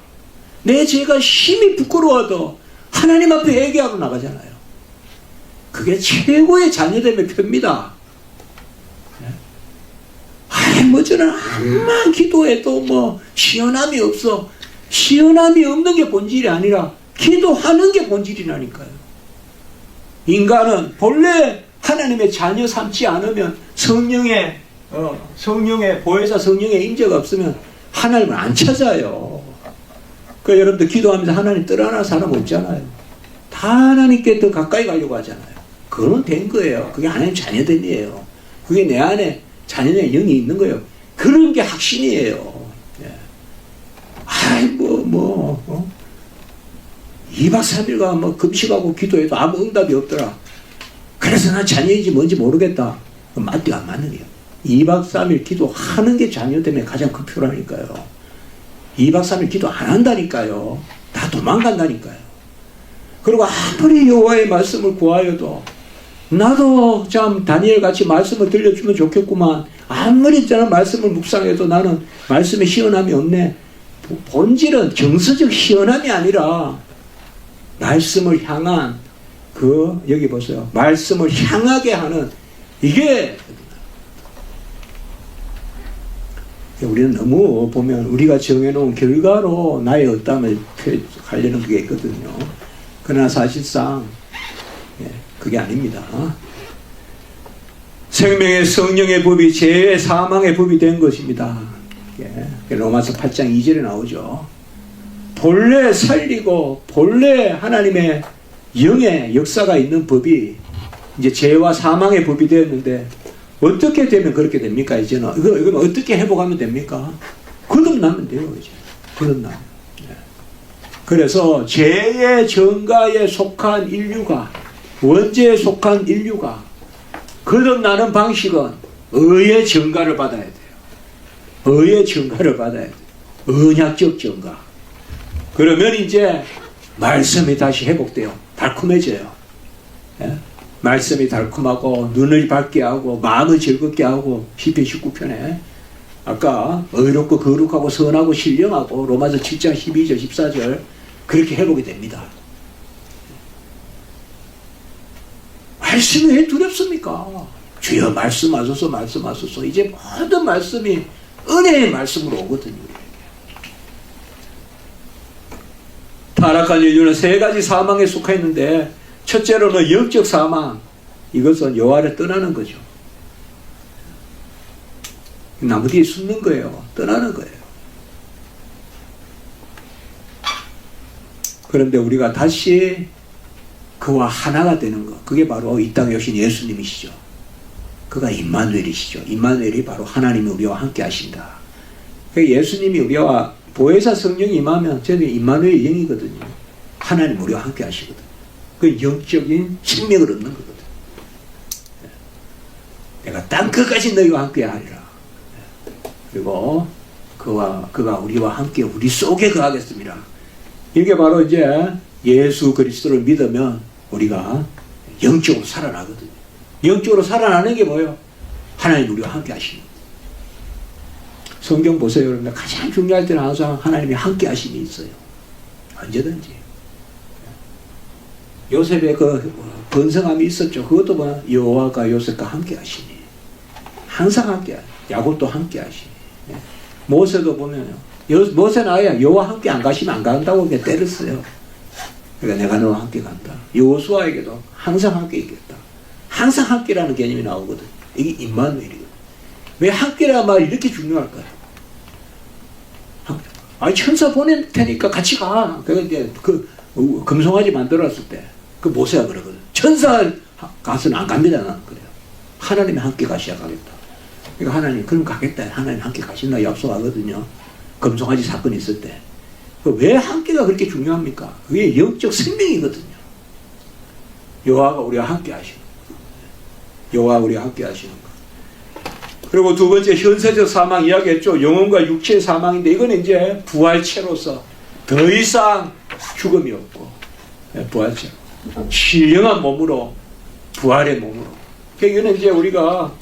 내 죄가 심히 부끄러워도 하나님 앞에 얘기하고 나가잖아요. 그게 최고의 자녀됨의 표입니다. 뭐 저는 암만 기도해도 뭐 시원함이 없어. 시원함이 없는 게 본질이 아니라 기도하는 게 본질이라니까요. 인간은 본래 하나님의 자녀 삼지 않으면 성령의 보혜사 성령의 임재가 없으면 하나님을 안 찾아요. 그러니까 여러분들 기도하면서 하나님 떠나는 사람 없잖아요. 다 하나님께 더 가까이 가려고 하잖아요. 그건 된 거예요. 그게 하나님 자녀됨이에요. 그게 내 안에 자녀의 영이 있는 거예요. 그런 게 확신이에요. 2박 3일간 뭐 금식하고 기도해도 아무 응답이 없더라. 그래서 난 자녀인지 뭔지 모르겠다. 맞디가 안 맞는 거예요. 2박 3일 기도하는 게 자녀 때문에 가장 큰 표라니까요. 2박 3일 기도 안 한다니까요. 다 도망간다니까요. 그리고 아무리 여호와의 말씀을 구하여도, 나도 참 다니엘 같이 말씀을 들려주면 좋겠구만. 아무리 저는 말씀을 묵상해도 나는 말씀에 시원함이 없네. 본질은 정서적 시원함이 아니라 말씀을 향한 여기 보세요. 말씀을 향하게 하는, 이게 우리는 너무 보면 우리가 정해놓은 결과로 나의 어떠함을 하려는 게 있거든요. 그러나 사실상 그게 아닙니다. 생명의 성령의 법이 죄의 사망의 법이 된 것입니다. 로마서 8장 2절에 나오죠. 본래 살리고 본래 하나님의 영의 역사가 있는 법이 이제 죄와 사망의 법이 되었는데, 어떻게 되면 그렇게 됩니까? 이제는 이건 어떻게 회복하면 됩니까? 거듭나면 돼요. 이제 거듭나면. 그래서 죄의 정가에 속한 인류가, 원죄에 속한 인류가 거듭나는 방식은 의의 정가를 받아야 돼요. 의의 정가를 받아야 돼요. 언약적 정가. 그러면 이제 말씀이 다시 회복돼요. 달콤해져요. 예? 말씀이 달콤하고 눈을 밝게 하고 마음을 즐겁게 하고, 시편 19편에 아까 의롭고 거룩하고 선하고 신령하고, 로마서 7장 12절 14절 그렇게 회복이 됩니다. 말씀이 왜 두렵습니까? 주여 말씀하소서 말씀하소서. 이제 모든 말씀이 은혜의 말씀으로 오거든요. 타락한 인류는 세 가지 사망에 속해 있는데, 첫째로는 영적 사망. 이것은 여호와를 떠나는 거죠. 나무 뒤에 숨는 거예요. 떠나는 거예요. 그런데 우리가 다시 그와 하나가 되는 것, 그게 바로 이 땅에 오신 예수님이시죠. 그가 임마누엘이시죠. 임마누엘이 바로 하나님이 우리와 함께 하신다. 예수님이 우리와 보혜사 성령이 임하면 저는 임마누엘 영이거든요. 하나님 우리와 함께 하시거든요. 그 영적인 생명을 얻는 거거든요. 내가 땅 끝까지 너희와 함께 하리라. 그리고 그가 우리와 함께 우리 속에 거하겠습니다. 이게 바로 이제 예수 그리스도를 믿으면 우리가 영적으로 살아나거든요. 영적으로 살아나는 게 뭐예요? 하나님 우리와 함께 하시는 거예요. 성경 보세요. 여러분, 가장 중요할 때는 항상 하나님이 함께 하심이 있어요. 언제든지. 요셉의 그 번성함이 있었죠. 그것도 뭐야? 여호와가 요셉과 함께 하시니. 항상 함께 하시니. 야곱도 함께 하시니. 모세도 보면요. 모세는 아예 여호와 함께 안 가시면 안 간다고 때렸어요. 그러니까 내가 너와 함께 간다. 여호수아에게도 항상 함께 있겠다. 항상 함께라는 개념이 나오거든. 이게 임마누엘이거든. 왜 함께라는 말이 이렇게 중요할까요? 아니 천사 보낼 테니까 같이 가. 그래서 이제 그 금송아지 만들었을 때 그 모세가 그러거든. 천사 가서는 안 갑니다. 나는 그래요. 하나님이 함께 가셔야 가겠다. 그러니까 하나님 그럼 가겠다. 하나님 함께 가신다 약속하거든요. 금송아지 사건이 있을 때. 왜 함께가 그렇게 중요합니까? 그게 영적 생명이거든요. 여호와가 우리와 함께 하시는 거. 여호와가 우리와 함께 하시는 거. 그리고 두 번째 현세적 사망 이야기했죠. 영혼과 육체의 사망인데 이거는 이제 부활체로서 더 이상 죽음이 없고 부활체. 신령한 몸으로 부활의 몸으로. 이거는 이제 우리가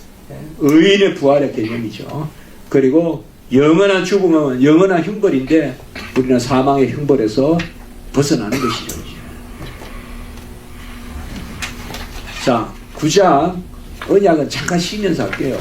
의인의 부활의 개념이죠. 그리고 영원한 죽음은 영원한 형벌인데 우리는 사망의 형벌에서 벗어나는 것이죠. 자, 9장 언약은 잠깐 쉬면서 할게요.